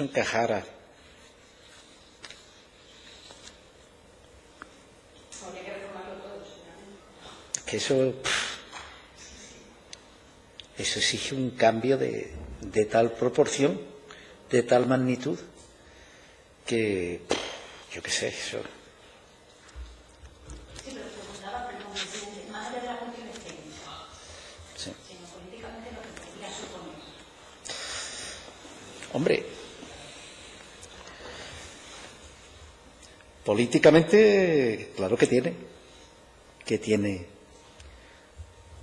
encajara. Que eso exige un cambio de tal proporción, de tal magnitud, que yo qué sé, eso. Sí, pero preguntaba, perdón, presidente, más allá de las cuestiones técnicas, Sí. sino políticamente lo que podría suponer. Hombre, políticamente, claro que tiene.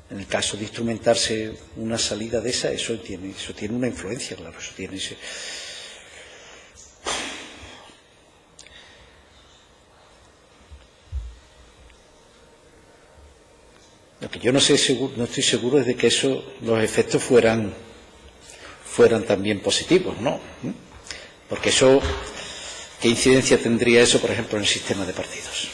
En el caso de instrumentarse una salida de esa, eso tiene una influencia, claro, eso tiene ese. Lo que yo no estoy seguro es de que los efectos fueran también positivos, ¿no? Porque eso, ¿qué incidencia tendría eso, por ejemplo, en el sistema de partidos?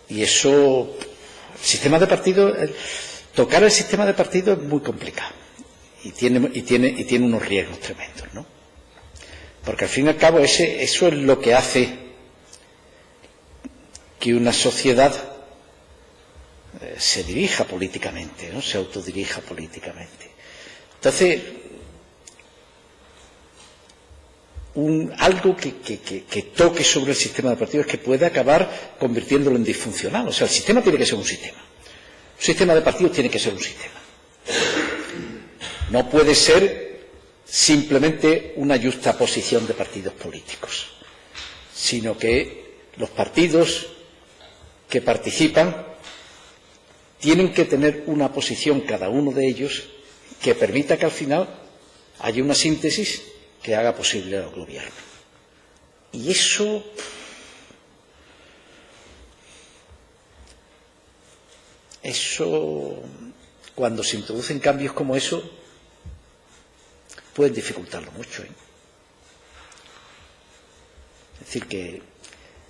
Y eso, el sistema de partido, tocar el sistema de partido es muy complicado y tiene unos riesgos tremendos, ¿no? Porque al fin y al cabo eso es lo que hace que una sociedad se dirija políticamente, ¿no?, se autodirija políticamente. Entonces, algo que toque sobre el sistema de partidos es que puede acabar convirtiéndolo en disfuncional. O sea, el sistema tiene que ser un sistema. Un sistema de partidos tiene que ser un sistema. No puede ser simplemente una yuxtaposición de partidos políticos, sino que los partidos que participan tienen que tener una posición cada uno de ellos que permita que al final haya una síntesis que haga posible el gobierno. Y eso cuando se introducen cambios como eso, pueden dificultarlo mucho, ¿eh? Es decir, que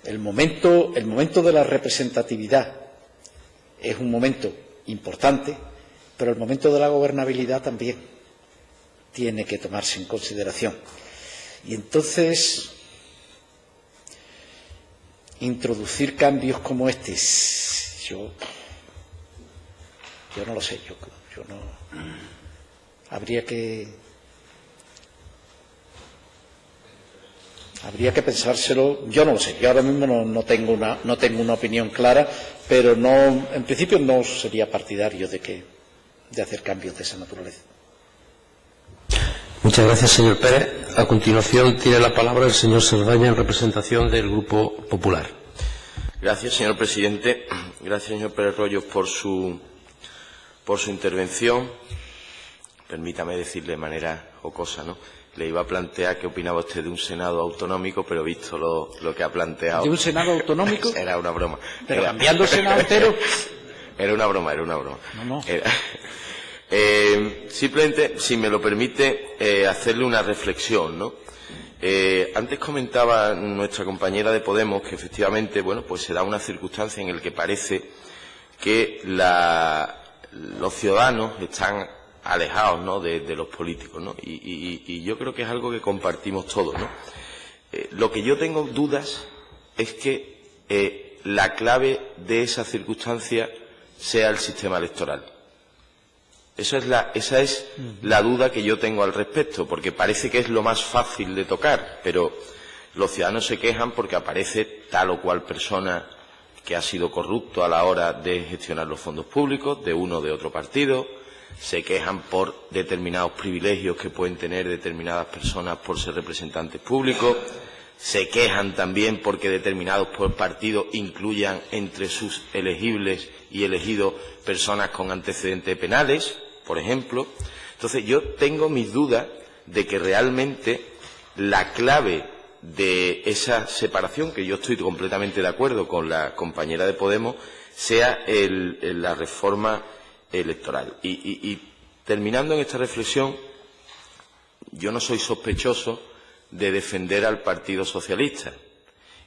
el momento de la representatividad es un momento importante, pero el momento de la gobernabilidad también tiene que tomarse en consideración. Y entonces, introducir cambios como este, yo no lo sé, yo no. Habría que pensárselo. Yo no lo sé. Yo ahora mismo no tengo una opinión clara, pero en principio no sería partidario de hacer cambios de esa naturaleza. Muchas gracias, señor Pérez. A continuación tiene la palabra el señor Saldaña en representación del Grupo Popular. Gracias, señor presidente. Gracias, señor Pérez Royo, por su intervención. Permítame decirle de manera jocosa, ¿no? Le iba a plantear qué opinaba usted de un Senado autonómico, pero visto lo que ha planteado... ¿De un Senado autonómico? Era una broma. Pero cambiando el Senado entero... Era una broma. No. Simplemente, si me lo permite, hacerle una reflexión, ¿no? Antes comentaba nuestra compañera de Podemos que efectivamente, bueno, pues se da una circunstancia en la que parece que los ciudadanos están alejados, ¿no?, de los políticos, ¿no? Y yo creo que es algo que compartimos todos, ¿no? Lo que yo tengo dudas es que la clave de esa circunstancia sea el sistema electoral. Esa es la duda que yo tengo al respecto, porque parece que es lo más fácil de tocar, pero los ciudadanos se quejan porque aparece tal o cual persona que ha sido corrupto a la hora de gestionar los fondos públicos, de uno o de otro partido, se quejan por determinados privilegios que pueden tener determinadas personas por ser representantes públicos, se quejan también porque determinados partidos incluyan entre sus elegibles y elegidos personas con antecedentes penales, por ejemplo. Entonces, yo tengo mis dudas de que realmente la clave de esa separación, que yo estoy completamente de acuerdo con la compañera de Podemos, sea la reforma electoral. Y terminando en esta reflexión, yo no soy sospechoso de defender al Partido Socialista.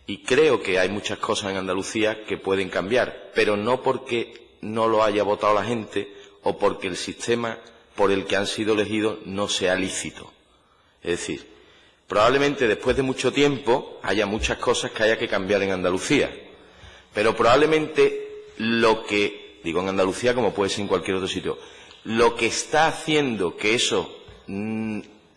Y creo que hay muchas cosas en Andalucía que pueden cambiar, pero no porque no lo haya votado la gente o porque el sistema por el que han sido elegidos no sea lícito. Es decir, probablemente después de mucho tiempo haya muchas cosas que haya que cambiar en Andalucía, pero probablemente lo que, digo en Andalucía como puede ser en cualquier otro sitio, lo que está haciendo que eso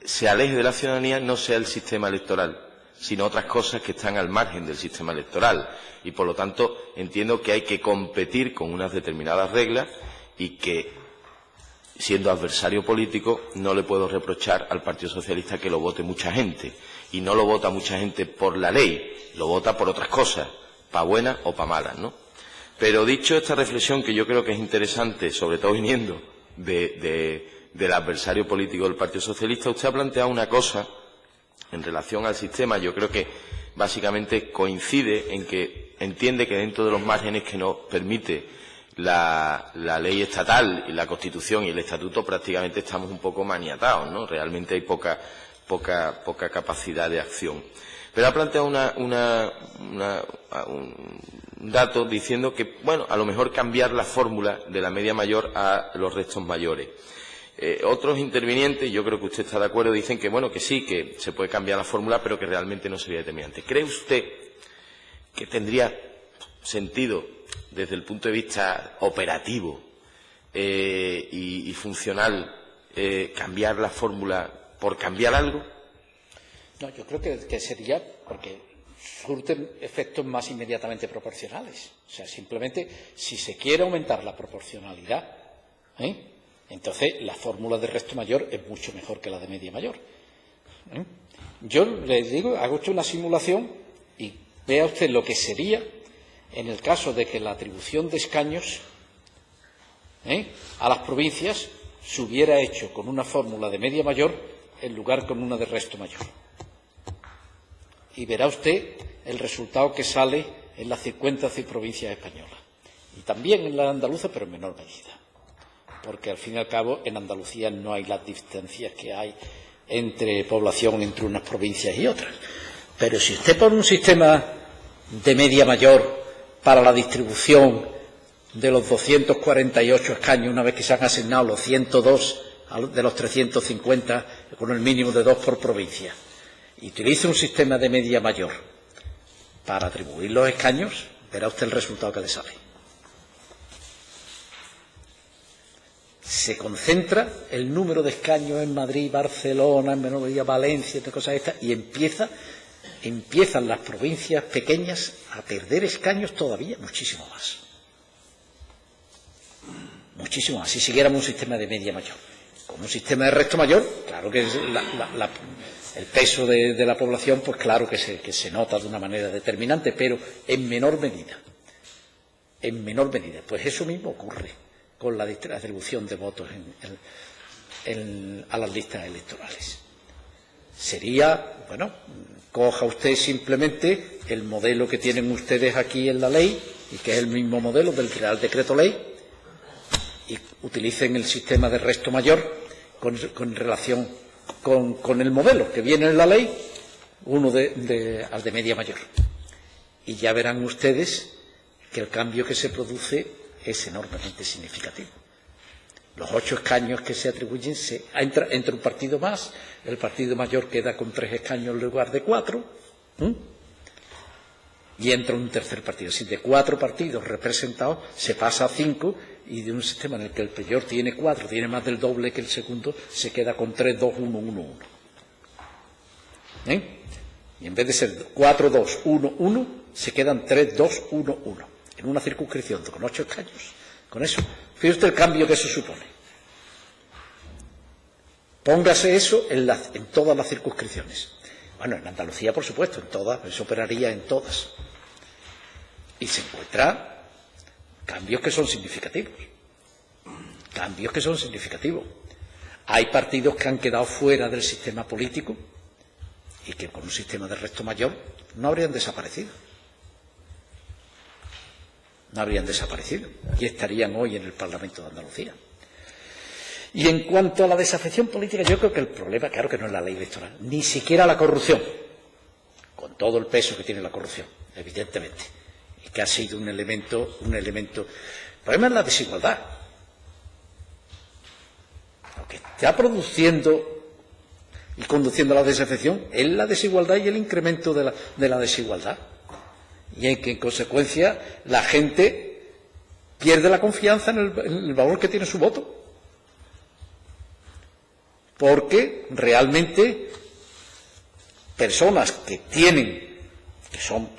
se aleje de la ciudadanía no sea el sistema electoral, sino otras cosas que están al margen del sistema electoral. Y, por lo tanto, entiendo que hay que competir con unas determinadas reglas y que, siendo adversario político, no le puedo reprochar al Partido Socialista que lo vote mucha gente. Y no lo vota mucha gente por la ley, lo vota por otras cosas, para buenas o para malas, ¿no? Pero dicho esta reflexión, que yo creo que es interesante, sobre todo viniendo del adversario político del Partido Socialista, usted ha planteado una cosa en relación al sistema. Yo creo que básicamente coincide en que entiende que dentro de los márgenes que nos permite la ley estatal y la Constitución y el Estatuto prácticamente estamos un poco maniatados, ¿no? Realmente hay poca capacidad de acción. Pero ha planteado un dato diciendo que, bueno, a lo mejor cambiar la fórmula de la media mayor a los restos mayores. Otros intervinientes, yo creo que usted está de acuerdo, dicen que, bueno, que sí, que se puede cambiar la fórmula, pero que realmente no sería determinante. ¿Cree usted que tendría sentido, desde el punto de vista operativo y funcional, cambiar la fórmula por cambiar algo? No, yo creo que sería porque surten efectos más inmediatamente proporcionales. O sea, simplemente, si se quiere aumentar la proporcionalidad, entonces la fórmula de resto mayor es mucho mejor que la de media mayor. Yo les digo, hago usted una simulación y vea usted lo que sería en el caso de que la atribución de escaños a las provincias se hubiera hecho con una fórmula de media mayor en lugar con una de resto mayor. Y verá usted el resultado que sale en las 50 provincias españolas. Y también en la andaluza, pero en menor medida. porque al fin y al cabo en Andalucía no hay las distancias que hay entre población, entre unas provincias y otras. Pero si usted pone un sistema de media mayor para la distribución de los 248 escaños, una vez que se han asignado los 102 de los 350, con el mínimo de 2 por provincia, y utiliza un sistema de media mayor para atribuir los escaños, verá usted el resultado que le sale. Se concentra el número de escaños en Madrid, Barcelona, en menor medida Valencia, cosas estas, y empiezan las provincias pequeñas a perder escaños todavía muchísimo más. Muchísimo más, si siguiéramos un sistema de media mayor. Con un sistema de resto mayor, claro que el peso de la población, pues claro que se nota de una manera determinante, pero en menor medida. En menor medida. Pues eso mismo ocurre con la distribución de votos a las listas electorales. Sería, bueno, coja usted simplemente el modelo que tienen ustedes aquí en la ley, y que es el mismo modelo del Real Decreto Ley, y utilicen el sistema de resto mayor con relación con el modelo que viene en la ley, uno al de media mayor. Y ya verán ustedes que el cambio que se produce es enormemente significativo. Los 8 escaños que se atribuyen, entra un partido más, el partido mayor queda con 3 escaños en lugar de 4, y entra un tercer partido. Si de 4 partidos representados se pasa a 5, y de un sistema en el que el mayor tiene 4, tiene más del doble que el segundo, se queda con 3, 2, 1, 1, 1. Y en vez de ser 4, 2, 1, 1, se quedan 3, 2, 1, 1. En una circunscripción con 8 escaños. Con eso, fíjese usted el cambio que eso supone. Póngase eso en todas las circunscripciones. Bueno, en Andalucía, por supuesto, en todas, eso operaría en todas. Y se encuentra cambios que son significativos. Cambios que son significativos. Hay partidos que han quedado fuera del sistema político y que con un sistema de resto mayor no habrían desaparecido. No habrían desaparecido y estarían hoy en el Parlamento de Andalucía. Y en cuanto a la desafección política, yo creo que el problema, claro que no es la ley electoral, ni siquiera la corrupción, con todo el peso que tiene la corrupción, evidentemente, y que ha sido un elemento. El problema es la desigualdad. Lo que está produciendo y conduciendo a la desafección es la desigualdad y el incremento de la desigualdad. Y en que, en consecuencia, la gente pierde la confianza en el valor que tiene su voto. Porque realmente personas que son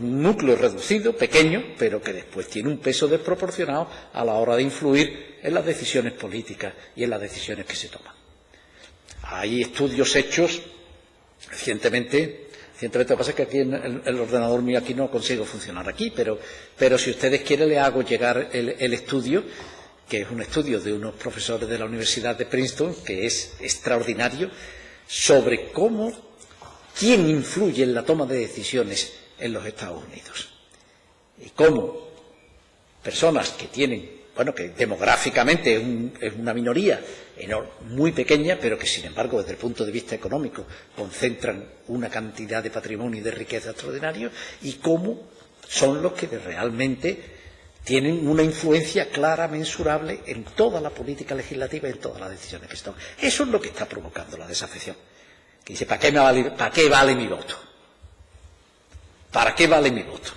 un núcleo reducido, pequeño, pero que después tiene un peso desproporcionado a la hora de influir en las decisiones políticas y en las decisiones que se toman. Hay estudios hechos recientemente. Lo que pasa es que aquí el ordenador mío aquí no consigo funcionar aquí, pero si ustedes quieren le hago llegar el estudio, que es un estudio de unos profesores de la Universidad de Princeton, que es extraordinario, sobre quién influye en la toma de decisiones en los Estados Unidos. Y cómo personas que tienen, que demográficamente es una minoría muy pequeña, pero que sin embargo desde el punto de vista económico concentran una cantidad de patrimonio y de riqueza extraordinario, y cómo son los que realmente tienen una influencia clara, mensurable en toda la política legislativa y en todas las decisiones que se toman. Eso es lo que está provocando la desafección. Que dice, ¿para qué vale mi voto? ¿Para qué vale mi voto?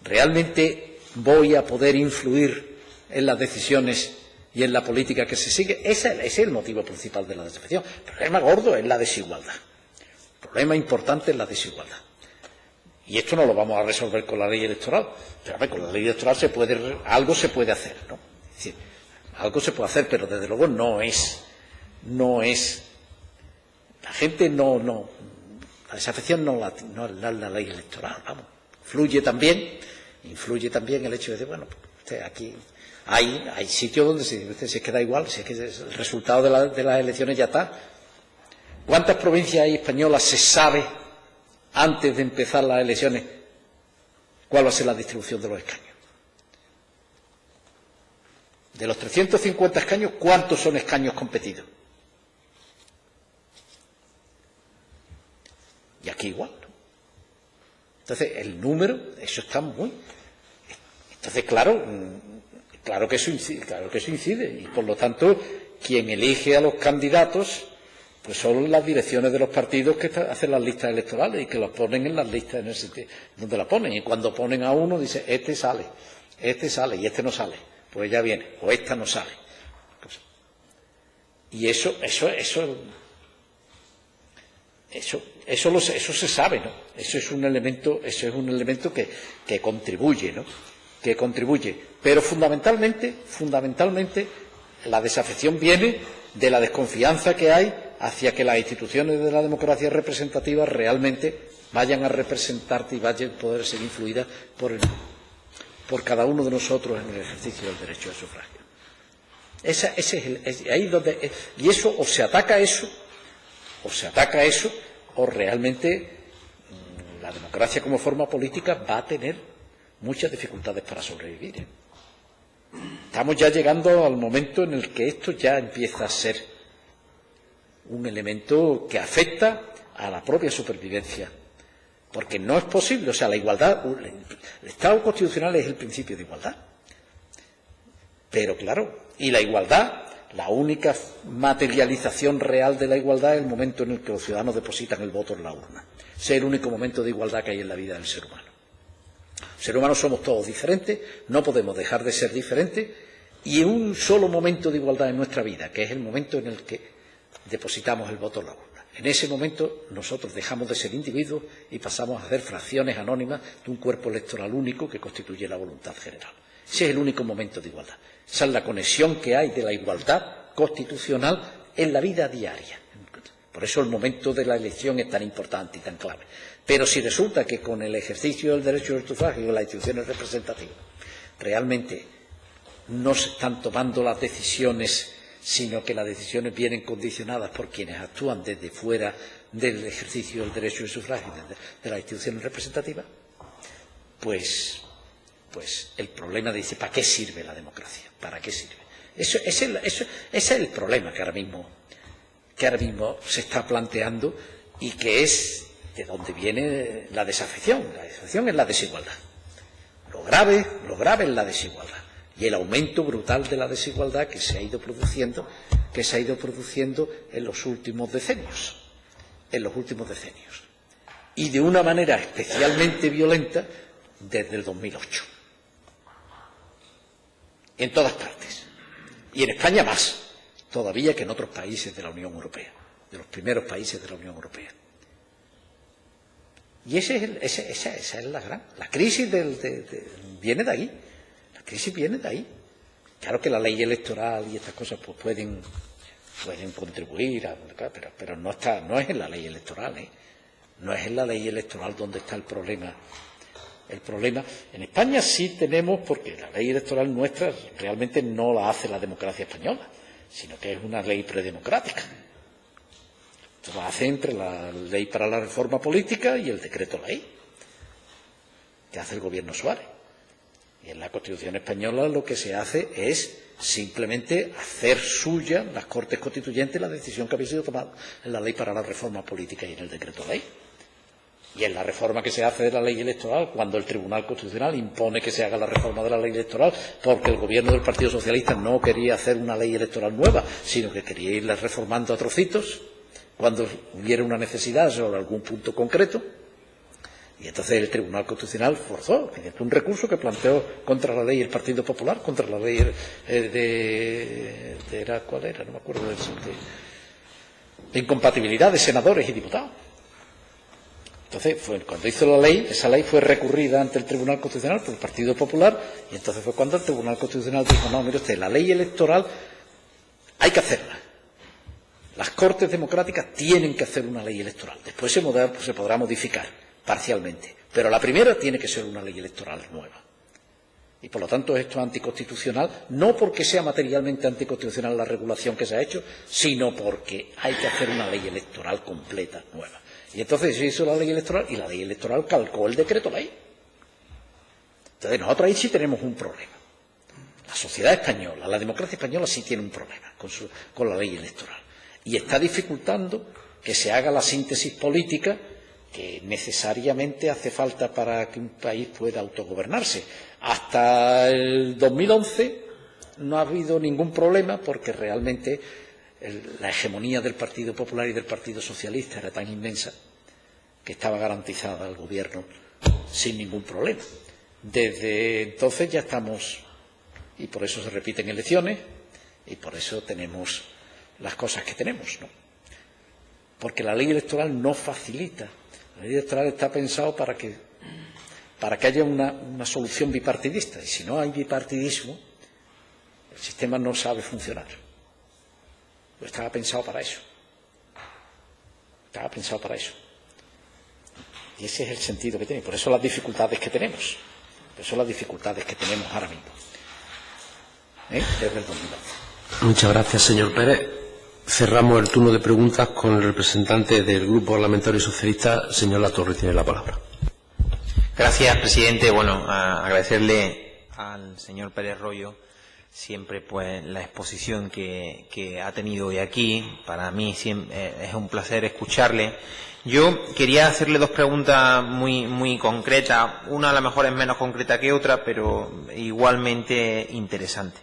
¿Realmente voy a poder influir en las decisiones y en la política que se sigue? Ese es el motivo principal de la desafección. El problema gordo es la desigualdad. El problema importante es la desigualdad. Y esto no lo vamos a resolver con la ley electoral. Pero con la ley electoral algo se puede hacer, ¿no? Es decir, algo se puede hacer, pero desde luego no es. La gente no. La desafección no es la ley electoral, vamos. Influye también el hecho de decir, usted aquí hay sitios donde se queda igual, si es que el resultado de las elecciones ya está. ¿Cuántas provincias hay españolas se sabe antes de empezar las elecciones cuál va a ser la distribución de los escaños? De los 350 escaños, ¿cuántos son escaños competidos? Y aquí igual, ¿no? Entonces, el número, eso está muy... Entonces, claro que eso incide. Y, por lo tanto, quien elige a los candidatos, pues son las direcciones de los partidos que hacen las listas electorales y que los ponen en las listas en el sitio donde la ponen. Y cuando ponen a uno, dice, este sale y este no sale. Pues ya viene, o esta no sale. Y eso se sabe, ¿no? Eso es un elemento que contribuye, ¿no? Que contribuye. Pero fundamentalmente, la desafección viene de la desconfianza que hay hacia que las instituciones de la democracia representativa realmente vayan a representarte y vayan a poder ser influidas por cada uno de nosotros en el ejercicio del derecho de sufragio. Y eso, o se ataca eso, o realmente la democracia como forma política va a tener muchas dificultades para sobrevivir, ¿eh? Estamos ya llegando al momento en el que esto ya empieza a ser un elemento que afecta a la propia supervivencia, porque no es posible, o sea, la igualdad, el Estado constitucional es el principio de igualdad, pero claro, y la igualdad, la única materialización real de la igualdad es el momento en el que los ciudadanos depositan el voto en la urna. Ese es el único momento de igualdad que hay en la vida del ser humano. Los seres humanos somos todos diferentes, no podemos dejar de ser diferentes, y un solo momento de igualdad en nuestra vida, que es el momento en el que depositamos el voto en la urna. En ese momento nosotros dejamos de ser individuos y pasamos a ser fracciones anónimas de un cuerpo electoral único que constituye la voluntad general. Ese es el único momento de igualdad. Esa es la conexión que hay de la igualdad constitucional en la vida diaria. Por eso el momento de la elección es tan importante y tan clave. Pero si resulta que con el ejercicio del derecho del sufragio y las instituciones representativas realmente no se están tomando las decisiones, sino que las decisiones vienen condicionadas por quienes actúan desde fuera del ejercicio del derecho del sufragio de las instituciones representativas, pues el problema dice, ¿para qué sirve la democracia? ¿Para qué sirve? Ese es el problema que ahora mismo se está planteando y que es de donde viene la desafección. La desafección es la desigualdad. Lo grave es la desigualdad y el aumento brutal de la desigualdad que se ha ido produciendo en los últimos decenios. Y de una manera especialmente violenta desde el 2008. En todas partes. Y en España más todavía que en otros países de la Unión Europea, de los primeros países de la Unión Europea. Y esa es la crisis viene de ahí. La crisis viene de ahí. Claro que la ley electoral y estas cosas pues pueden contribuir, pero no es en la ley electoral, ¿eh? No es en la ley electoral donde está el problema. El problema en España sí tenemos, porque la ley electoral nuestra realmente no la hace la democracia española, sino que es una ley predemocrática. Esto la hace entre la ley para la reforma política y el decreto ley que hace el gobierno Suárez. Y en la Constitución española lo que se hace es simplemente hacer suya las Cortes Constituyentes la decisión que había sido tomada en la ley para la reforma política y en el decreto ley. Y en la reforma que se hace de la ley electoral, cuando el Tribunal Constitucional impone que se haga la reforma de la ley electoral, porque el gobierno del Partido Socialista no quería hacer una ley electoral nueva, sino que quería irla reformando a trocitos, cuando hubiera una necesidad sobre algún punto concreto. Y entonces el Tribunal Constitucional forzó, mediante un recurso que planteó contra la ley el Partido Popular, contra la ley ¿cuál era? No me acuerdo de incompatibilidad de senadores y diputados. Entonces, cuando hizo la ley, esa ley fue recurrida ante el Tribunal Constitucional por el Partido Popular, y entonces fue cuando el Tribunal Constitucional dijo, no, mire usted, la ley electoral hay que hacerla. Las Cortes democráticas tienen que hacer una ley electoral. Después se podrá modificar parcialmente, pero la primera tiene que ser una ley electoral nueva. Y por lo tanto esto es anticonstitucional, no porque sea materialmente anticonstitucional la regulación que se ha hecho, sino porque hay que hacer una ley electoral completa, nueva. Y entonces se hizo la ley electoral y la ley electoral calcó el decreto ley. Entonces nosotros ahí sí tenemos un problema. La sociedad española, la democracia española sí tiene un problema con la ley electoral y está dificultando que se haga la síntesis política que necesariamente hace falta para que un país pueda autogobernarse. Hasta el 2011 no ha habido ningún problema porque realmente la hegemonía del Partido Popular y del Partido Socialista era tan inmensa que estaba garantizada al gobierno sin ningún problema. Desde entonces ya estamos, y por eso se repiten elecciones, y por eso tenemos las cosas que tenemos, ¿no? Porque la ley electoral no facilita. La ley electoral está pensada para que haya una solución bipartidista, y si no hay bipartidismo, el sistema no sabe funcionar. Pues estaba pensado para eso. Estaba pensado para eso. Y ese es el sentido que tiene. Por eso las dificultades que tenemos. Por eso las dificultades que tenemos ahora mismo. Desde el 2012. Muchas gracias, señor Pérez. Cerramos el turno de preguntas con el representante del Grupo Parlamentario Socialista, señor Latorre. Tiene la palabra. Gracias, presidente. Bueno, agradecerle al señor Pérez Royo siempre pues la exposición que ha tenido hoy aquí. Para mí siempre, es un placer escucharle. Yo quería hacerle dos preguntas muy concretas. Una a lo mejor es menos concreta que otra, pero igualmente interesante.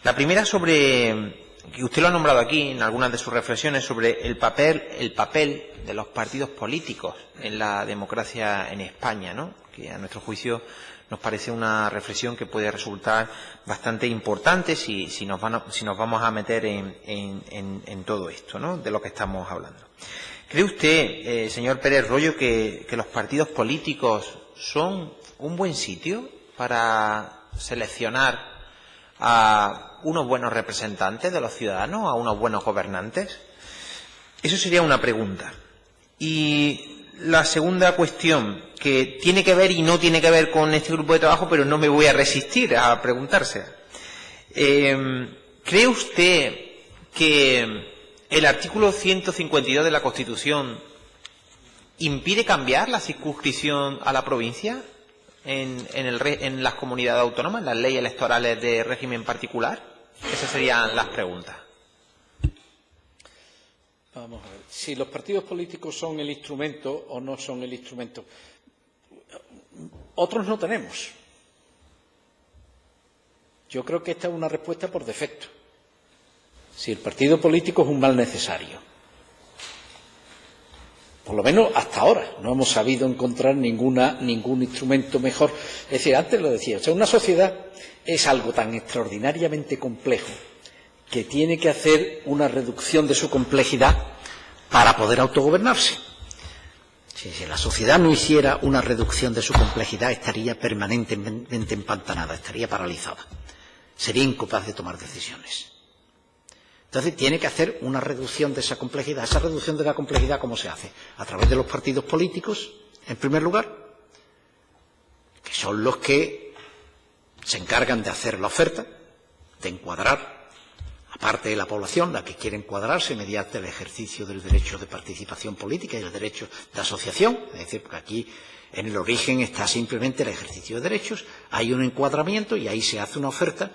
La primera sobre, que usted lo ha nombrado aquí en algunas de sus reflexiones, sobre el papel de los partidos políticos en la democracia en España, ¿no? Que a nuestro juicio nos parece una reflexión que puede resultar bastante importante si nos vamos a meter en todo esto, ¿no? De lo que estamos hablando. ¿Cree usted, señor Pérez Royo, que los partidos políticos son un buen sitio para seleccionar a unos buenos representantes de los ciudadanos, a unos buenos gobernantes? Eso sería una pregunta. Y la segunda cuestión, que tiene que ver y no tiene que ver con este grupo de trabajo, pero no me voy a resistir a preguntarse. ¿Cree usted que el artículo 152 de la Constitución impide cambiar la circunscripción a la provincia en las comunidades autónomas, en las leyes electorales de régimen particular? Esas serían las preguntas. Vamos a ver. Si los partidos políticos son el instrumento o no son el instrumento. Otros no tenemos. Yo creo que esta es una respuesta por defecto. Si el partido político es un mal necesario. Por lo menos hasta ahora no hemos sabido encontrar ningún instrumento mejor. Es decir, antes lo decía, una sociedad es algo tan extraordinariamente complejo que tiene que hacer una reducción de su complejidad para poder autogobernarse. Si la sociedad no hiciera una reducción de su complejidad, estaría permanentemente empantanada, estaría paralizada, sería incapaz de tomar decisiones. Entonces tiene que hacer una reducción de esa complejidad. Esa reducción de la complejidad, ¿cómo se hace? A través de los partidos políticos, en primer lugar, que son los que se encargan de hacer la oferta, de encuadrar a parte de la población, la que quiere encuadrarse mediante el ejercicio del derecho de participación política y el derecho de asociación. Es decir, porque aquí en el origen está simplemente el ejercicio de derechos, hay un encuadramiento y ahí se hace una oferta.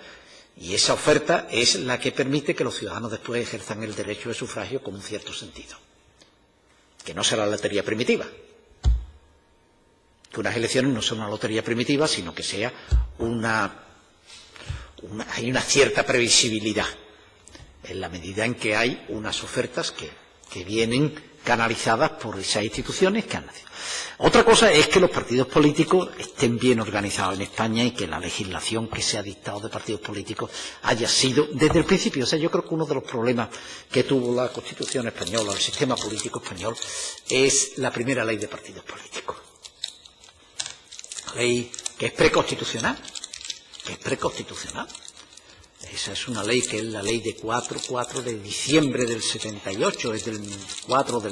Y esa oferta es la que permite que los ciudadanos después ejerzan el derecho de sufragio con un cierto sentido. Que no será la lotería primitiva. Que unas elecciones no son una lotería primitiva, sino que sea hay una cierta previsibilidad en la medida en que hay unas ofertas que vienen canalizadas por esas instituciones que han nacido. Otra cosa es que los partidos políticos estén bien organizados en España y que la legislación que se ha dictado de partidos políticos haya sido desde el principio. O sea, yo creo que uno de los problemas que tuvo la Constitución española, el sistema político español, es la primera ley de partidos políticos. Ley que es preconstitucional. Esa es una ley que es la ley de 4 de diciembre del 78, es del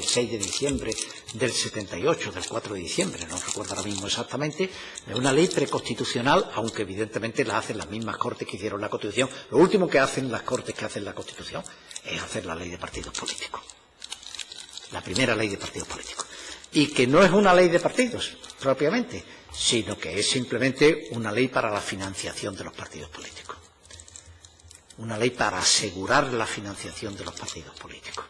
6 de diciembre del 78, del 4 de diciembre, no recuerdo ahora mismo exactamente, es una ley preconstitucional, aunque evidentemente la hacen las mismas Cortes que hicieron la Constitución. Lo último que hacen las Cortes que hacen la Constitución es hacer la ley de partidos políticos, la primera ley de partidos políticos. Y que no es una ley de partidos, propiamente, sino que es simplemente una ley para la financiación de los partidos políticos. una ley para asegurar la financiación de los partidos políticos.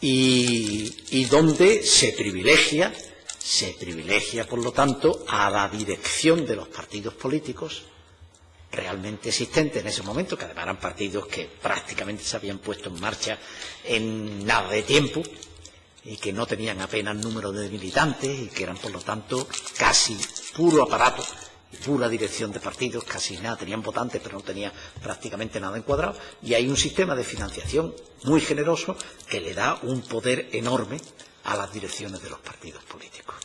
Y donde se privilegia, por lo tanto, a la dirección de los partidos políticos realmente existentes en ese momento, que además eran partidos que prácticamente se habían puesto en marcha en nada de tiempo y que no tenían apenas número de militantes y que eran, por lo tanto, casi puro aparato, pura dirección de partidos, casi nada, tenían votantes, pero no tenía prácticamente nada encuadrado, y hay un sistema de financiación muy generoso que le da un poder enorme a las direcciones de los partidos políticos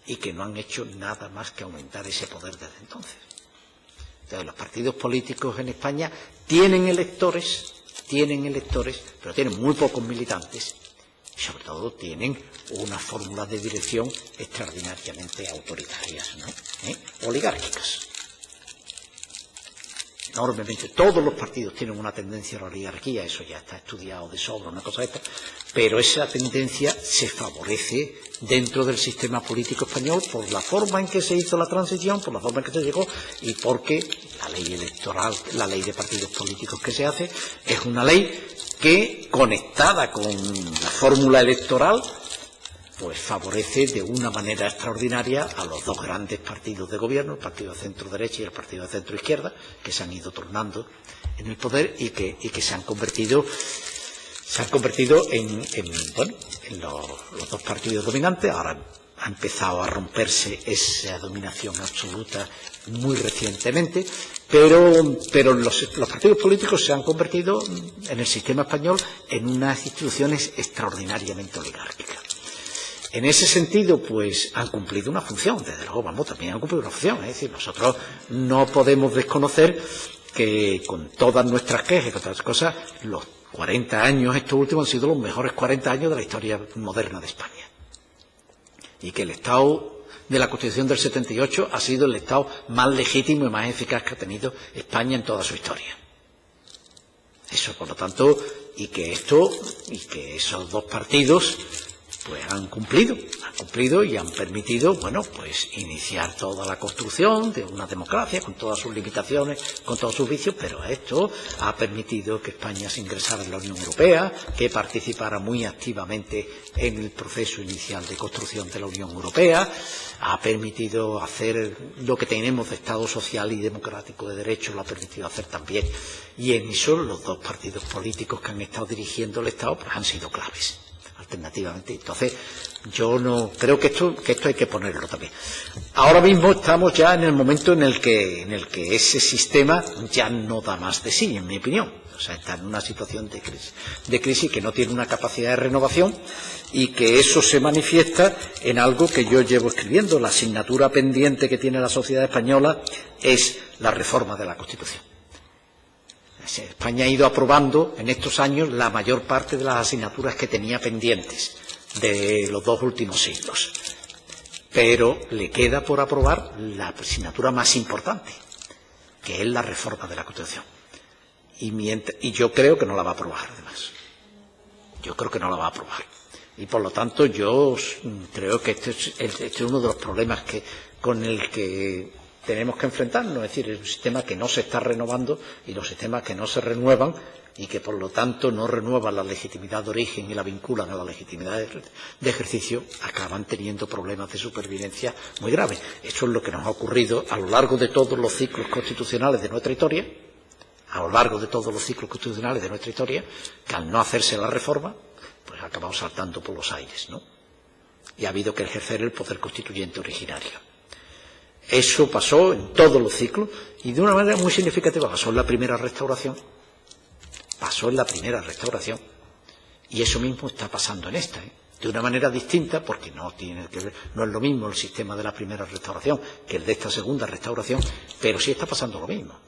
y que no han hecho nada más que aumentar ese poder desde entonces. Entonces, los partidos políticos en España tienen electores, pero tienen muy pocos militantes y, sobre todo, tienen unas fórmulas de dirección extraordinariamente autoritarias, ¿no? Oligárquicas. Enormemente. Todos los partidos tienen una tendencia a la oligarquía, eso ya está estudiado de sobra, una cosa esta, pero esa tendencia se favorece dentro del sistema político español por la forma en que se hizo la transición, por la forma en que se llegó y porque la ley electoral, la ley de partidos políticos que se hace, es una ley que, conectada con la fórmula electoral, pues favorece de una manera extraordinaria a los dos grandes partidos de gobierno, el partido de centro-derecha y el partido de centro-izquierda, que se han ido turnando en el poder y que se han convertido en los dos partidos dominantes. Ahora ha empezado a romperse esa dominación absoluta muy recientemente, pero los partidos políticos se han convertido en el sistema español en unas instituciones extraordinariamente oligárquicas. En ese sentido, pues, han cumplido una función, desde luego, también han cumplido una función, es decir, nosotros no podemos desconocer que con todas nuestras quejas y con todas las cosas, los 40 años, estos últimos, han sido los mejores 40 años de la historia moderna de España. Y que el Estado de la Constitución del 78 ha sido el Estado más legítimo y más eficaz que ha tenido España en toda su historia. Eso, por lo tanto, y que esos dos partidos pues han cumplido y han permitido, pues iniciar toda la construcción de una democracia con todas sus limitaciones, con todos sus vicios, pero esto ha permitido que España se ingresara en la Unión Europea, que participara muy activamente en el proceso inicial de construcción de la Unión Europea, ha permitido hacer lo que tenemos de Estado social y democrático de derecho, lo ha permitido hacer también, y en eso los dos partidos políticos que han estado dirigiendo el Estado pues han sido claves. Alternativamente. Entonces, yo no creo que esto hay que ponerlo también. Ahora mismo estamos ya en el momento en el que ese sistema ya no da más de sí, en mi opinión. O sea, está en una situación de crisis que no tiene una capacidad de renovación y que eso se manifiesta en algo que yo llevo escribiendo. La asignatura pendiente que tiene la sociedad española es la reforma de la Constitución. España ha ido aprobando en estos años la mayor parte de las asignaturas que tenía pendientes de los dos últimos siglos. Pero le queda por aprobar la asignatura más importante, que es la reforma de la Constitución. Y yo creo que no la va a aprobar, además. Yo creo que no la va a aprobar. Y por lo tanto yo creo que este es uno de los problemas con el que tenemos que enfrentarnos, es decir, es un sistema que no se está renovando y los sistemas que no se renuevan y que por lo tanto no renuevan la legitimidad de origen y la vinculan a la legitimidad de ejercicio, acaban teniendo problemas de supervivencia muy graves. Eso es lo que nos ha ocurrido a lo largo de todos los ciclos constitucionales de nuestra historia, que al no hacerse la reforma, pues ha acabado saltando por los aires, ¿no? Y ha habido que ejercer el poder constituyente originario. Eso pasó en todos los ciclos y de una manera muy significativa. Pasó en la primera restauración y eso mismo está pasando en esta, de una manera distinta, porque no es lo mismo el sistema de la primera restauración que el de esta segunda restauración, pero sí está pasando lo mismo.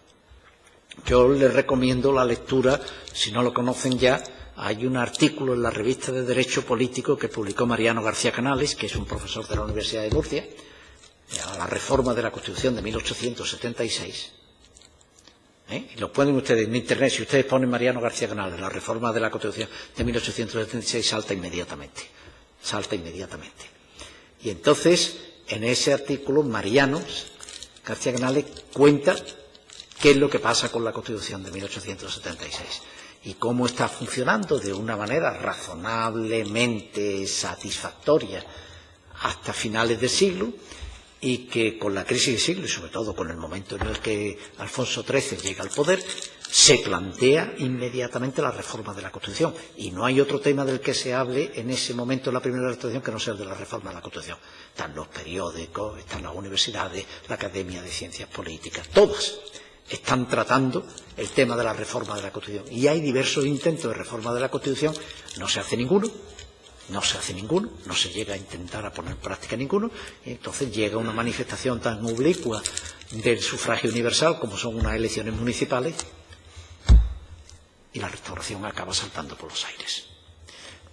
Yo les recomiendo la lectura, si no lo conocen ya. Hay un artículo en la revista de Derecho Político que publicó Mariano García Canales, que es un profesor de la Universidad de Murcia, la reforma de la Constitución de 1876. Y lo ponen ustedes en Internet. Si ustedes ponen Mariano García Canales, la reforma de la Constitución de 1876, salta inmediatamente. Y entonces, en ese artículo, Mariano García Canales cuenta qué es lo que pasa con la Constitución de 1876 y cómo está funcionando de una manera razonablemente satisfactoria hasta finales del siglo, y que con la crisis del siglo y sobre todo con el momento en el que Alfonso XIII llega al poder, se plantea inmediatamente la reforma de la Constitución. Y no hay otro tema del que se hable en ese momento en la primera Constitución que no sea el de la reforma de la Constitución. Están los periódicos, están las universidades, la Academia de Ciencias Políticas, todas están tratando el tema de la reforma de la Constitución. Y hay diversos intentos de reforma de la Constitución, no se hace ninguno. No se hace ninguno, no se llega a intentar a poner en práctica ninguno, y entonces llega una manifestación tan oblicua del sufragio universal como son unas elecciones municipales y la Restauración acaba saltando por los aires.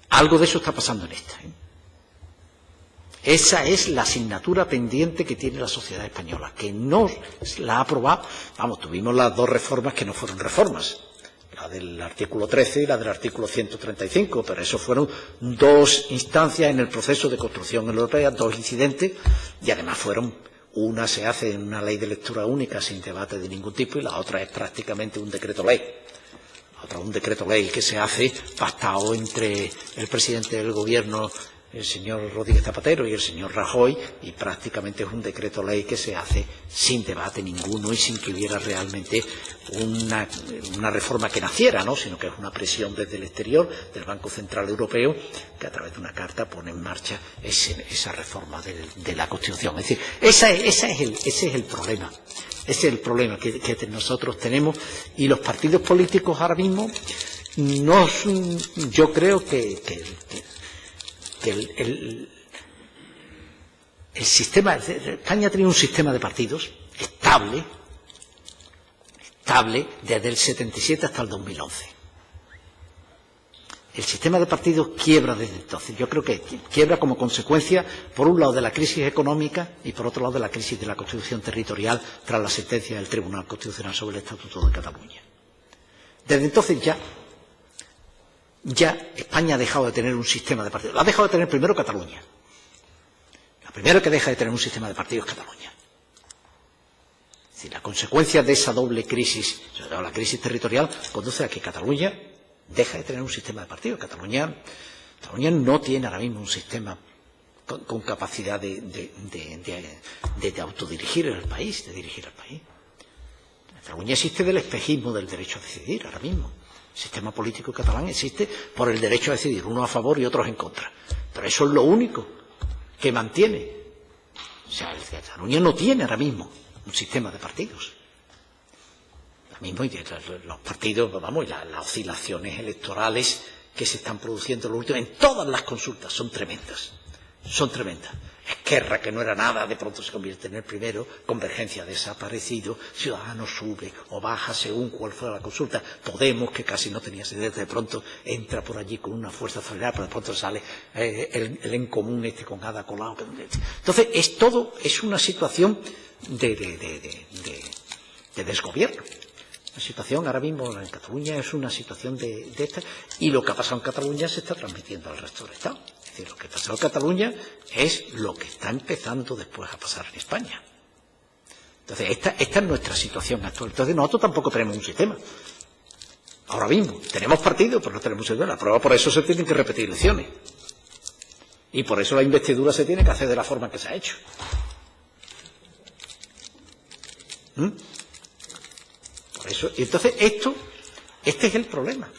Algo de eso está pasando en esta. Esa es la asignatura pendiente que tiene la sociedad española, que no la ha aprobado. Vamos, tuvimos las dos reformas que no fueron reformas, la del artículo 13 y la del artículo 135, pero eso fueron dos instancias en el proceso de construcción europea, dos incidentes, y además fueron, una se hace en una ley de lectura única sin debate de ningún tipo y la otra es prácticamente un decreto ley. La otra un decreto ley que se hace pactado entre el presidente del gobierno, el señor Rodríguez Zapatero, y el señor Rajoy, y prácticamente es un decreto ley que se hace sin debate ninguno y sin que hubiera realmente una reforma que naciera, ¿no? Sino que es una presión desde el exterior del Banco Central Europeo que a través de una carta pone en marcha esa reforma de la Constitución. Es decir, ese es el problema. Ese es el problema que nosotros tenemos, y los partidos políticos ahora mismo yo creo que el sistema, España tenía un sistema de partidos estable desde el 77 hasta el 2011. El sistema de partidos quiebra desde entonces. Yo creo que quiebra como consecuencia, por un lado, de la crisis económica y, por otro lado, de la crisis de la Constitución territorial tras la sentencia del Tribunal Constitucional sobre el Estatuto de Cataluña. Desde entonces ya España ha dejado de tener un sistema de partidos. Lo ha dejado de tener primero Cataluña. La primera que deja de tener un sistema de partidos es Cataluña. Es decir, la consecuencia de esa doble crisis, sobre todo la crisis territorial, conduce a que Cataluña deja de tener un sistema de partidos. Cataluña no tiene ahora mismo un sistema con capacidad de autodirigir el país, de dirigir el país. Cataluña existe del espejismo del derecho a decidir ahora mismo. El sistema político catalán existe por el derecho a decidir, unos a favor y otros en contra. Pero eso es lo único que mantiene. O sea, Cataluña no tiene ahora mismo un sistema de partidos. Ahora mismo los partidos, vamos, las oscilaciones electorales que se están produciendo en todas las consultas son tremendas. Son tremendas. Esquerra, que no era nada, de pronto se convierte en el primero, Convergencia desaparecido, Ciudadanos sube o baja según cuál fuera la consulta, Podemos, que casi no tenía sede, de pronto entra por allí con una fuerza acelerada, pero de pronto sale el En Común con Ada Colau. Entonces, es una situación de desgobierno. La situación ahora mismo en Cataluña es una situación de esta, y lo que ha pasado en Cataluña se está transmitiendo al resto del Estado. Es decir, lo que pasó en Cataluña es lo que está empezando después a pasar en España. Entonces, esta es nuestra situación actual. Entonces, nosotros tampoco tenemos un sistema. Ahora mismo, tenemos partidos, pero no tenemos un sistema. La prueba, por eso se tienen que repetir elecciones. Y por eso la investidura se tiene que hacer de la forma que se ha hecho. Por eso, y entonces este es el problema.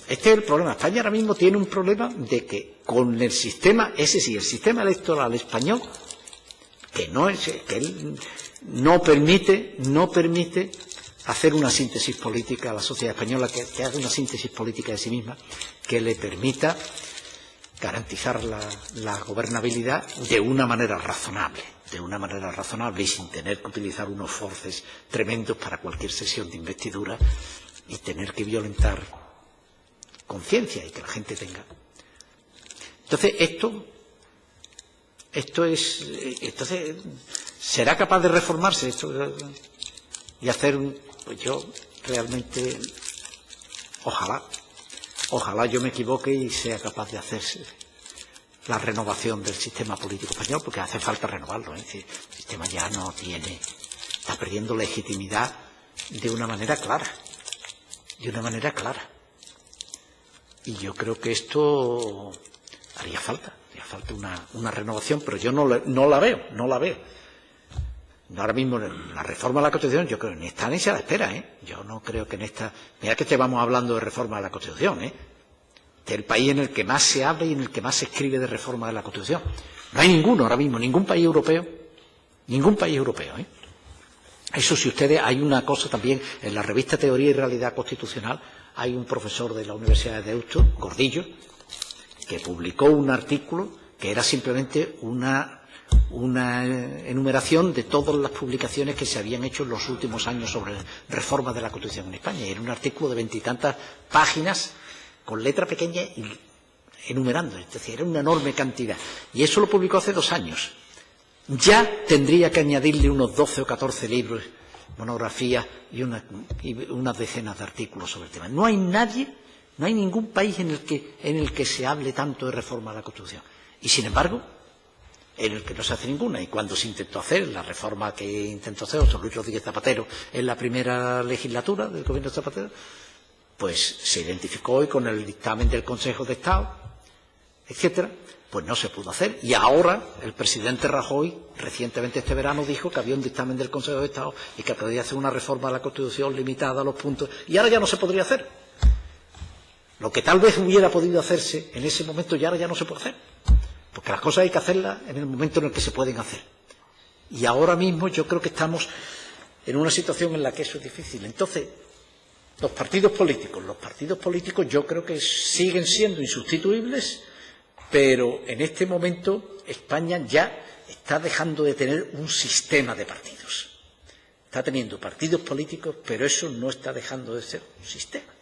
Este es el problema. España ahora mismo tiene un problema de que con el sistema, ese sí, el sistema electoral español, que no permite hacer una síntesis política a la sociedad española, que haga una síntesis política de sí misma, que le permita garantizar la gobernabilidad de una manera razonable y sin tener que utilizar unos forces tremendos para cualquier sesión de investidura y tener que violentar conciencia y que la gente tenga. Entonces, entonces, ¿será capaz de reformarse esto y hacer pues yo realmente, ojalá yo me equivoque y sea capaz de hacerse la renovación del sistema político español, porque hace falta renovarlo, Es decir, el sistema ya no tiene, está perdiendo legitimidad de una manera clara. De una manera clara. Y yo creo que esto haría falta una renovación, pero yo no la veo. Ahora mismo la reforma de la Constitución, yo creo que ni está ni se la espera, ¿eh? Yo no creo que en esta... Mira que estamos hablando de reforma de la Constitución, ¿eh? Este es el país en el que más se habla y en el que más se escribe de reforma de la Constitución. No hay ninguno ahora mismo, ningún país europeo, ¿eh? Eso, si ustedes, hay una cosa también, en la revista Teoría y Realidad Constitucional, hay un profesor de la Universidad de Deusto, Gordillo, que publicó un artículo que era simplemente una enumeración de todas las publicaciones que se habían hecho en los últimos años sobre reformas de la Constitución en España. Era un artículo de 20 y tantas páginas, con letra pequeña y enumerando. Es decir, era una enorme cantidad. Y eso lo publicó hace 2 años. Ya tendría que añadirle unos 12 o 14 libros, monografías y unas decenas de artículos sobre el tema. No hay ningún país en el que se hable tanto de reforma de la Constitución. Y, sin embargo, en el que no se hace ninguna. Y cuando se intentó hacer la reforma que intentó hacer José Luis Rodríguez Zapatero en la primera legislatura del gobierno de Zapatero, pues se identificó y con el dictamen del Consejo de Estado, etcétera, pues no se pudo hacer. Y ahora el presidente Rajoy, recientemente este verano, dijo que había un dictamen del Consejo de Estado y que podía hacer una reforma de la Constitución limitada a los puntos, y ahora ya no se podría hacer. Lo que tal vez hubiera podido hacerse en ese momento, ya ahora ya no se puede hacer. Porque las cosas hay que hacerlas en el momento en el que se pueden hacer. Y ahora mismo yo creo que estamos en una situación en la que eso es difícil. Entonces, los partidos políticos yo creo que siguen siendo insustituibles, pero en este momento España ya está dejando de tener un sistema de partidos. Está teniendo partidos políticos, pero eso no está dejando de ser un sistema.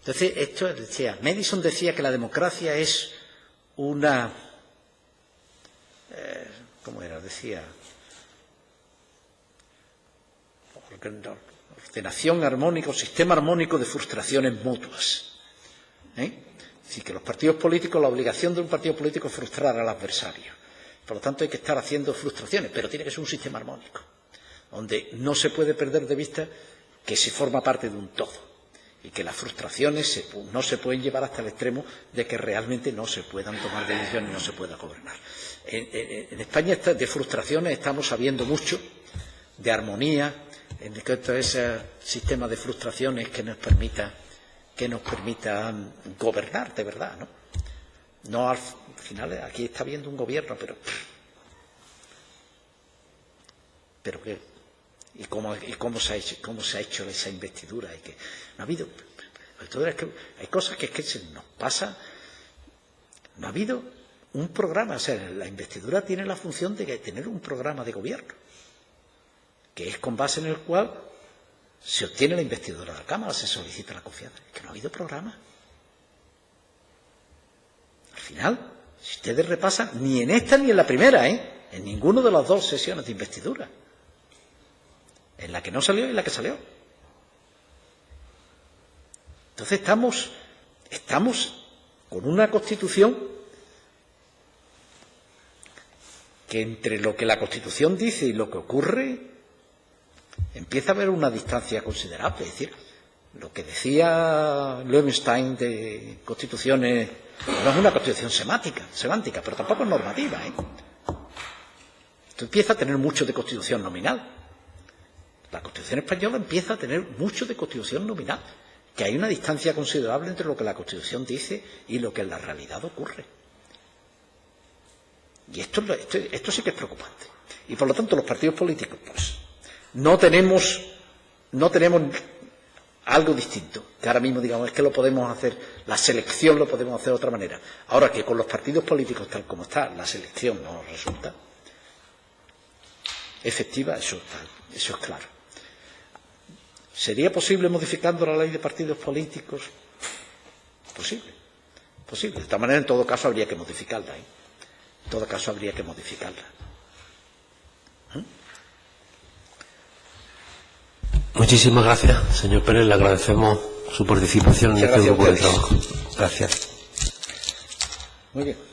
Entonces, esto decía, Madison decía que la democracia es una... ¿cómo era? Decía... ordenación armónica, o sistema armónico de frustraciones mutuas. Así que los partidos políticos, la obligación de un partido político es frustrar al adversario. Por lo tanto, hay que estar haciendo frustraciones, pero tiene que ser un sistema armónico, donde no se puede perder de vista que se forma parte de un todo y que las frustraciones no se pueden llevar hasta el extremo de que realmente no se puedan tomar decisiones y no se pueda gobernar. En España de frustraciones estamos sabiendo mucho, de armonía, en todo ese sistema de frustraciones que nos permita gobernar de verdad, ¿no? No al final, aquí está habiendo un gobierno, pero ¿qué? ¿Y cómo se ha hecho esa investidura? Y que no ha habido, es que hay cosas que se nos pasa. No ha habido un programa. O sea, la investidura tiene la función de tener un programa de gobierno, que es con base en el cual se obtiene la investidura de la Cámara, se solicita la confianza. Es que no ha habido programa. Al final, si ustedes repasan, ni en esta ni en la primera, en ninguna de las 2 sesiones de investidura, en la que no salió y en la que salió. Entonces estamos con una Constitución que entre lo que la Constitución dice y lo que ocurre empieza a haber una distancia considerable. Es decir, lo que decía Loewenstein de constituciones no es una constitución semántica, pero tampoco es normativa. Esto empieza a tener mucho de constitución nominal. La Constitución española empieza a tener mucho de constitución nominal, que hay una distancia considerable entre lo que la Constitución dice y lo que en la realidad ocurre. Y esto sí que es preocupante. Y por lo tanto los partidos políticos, pues, no tenemos algo distinto, que ahora mismo digamos es que lo podemos hacer, la selección lo podemos hacer de otra manera. Ahora que con los partidos políticos tal como está, la selección no resulta efectiva, eso es claro. ¿Sería posible modificando la ley de partidos políticos? Posible. De esta manera, en todo caso, habría que modificarla. En todo caso, habría que modificarla. Muchísimas gracias, señor Pérez. Le agradecemos su participación en este grupo de trabajo. Gracias. Muy bien.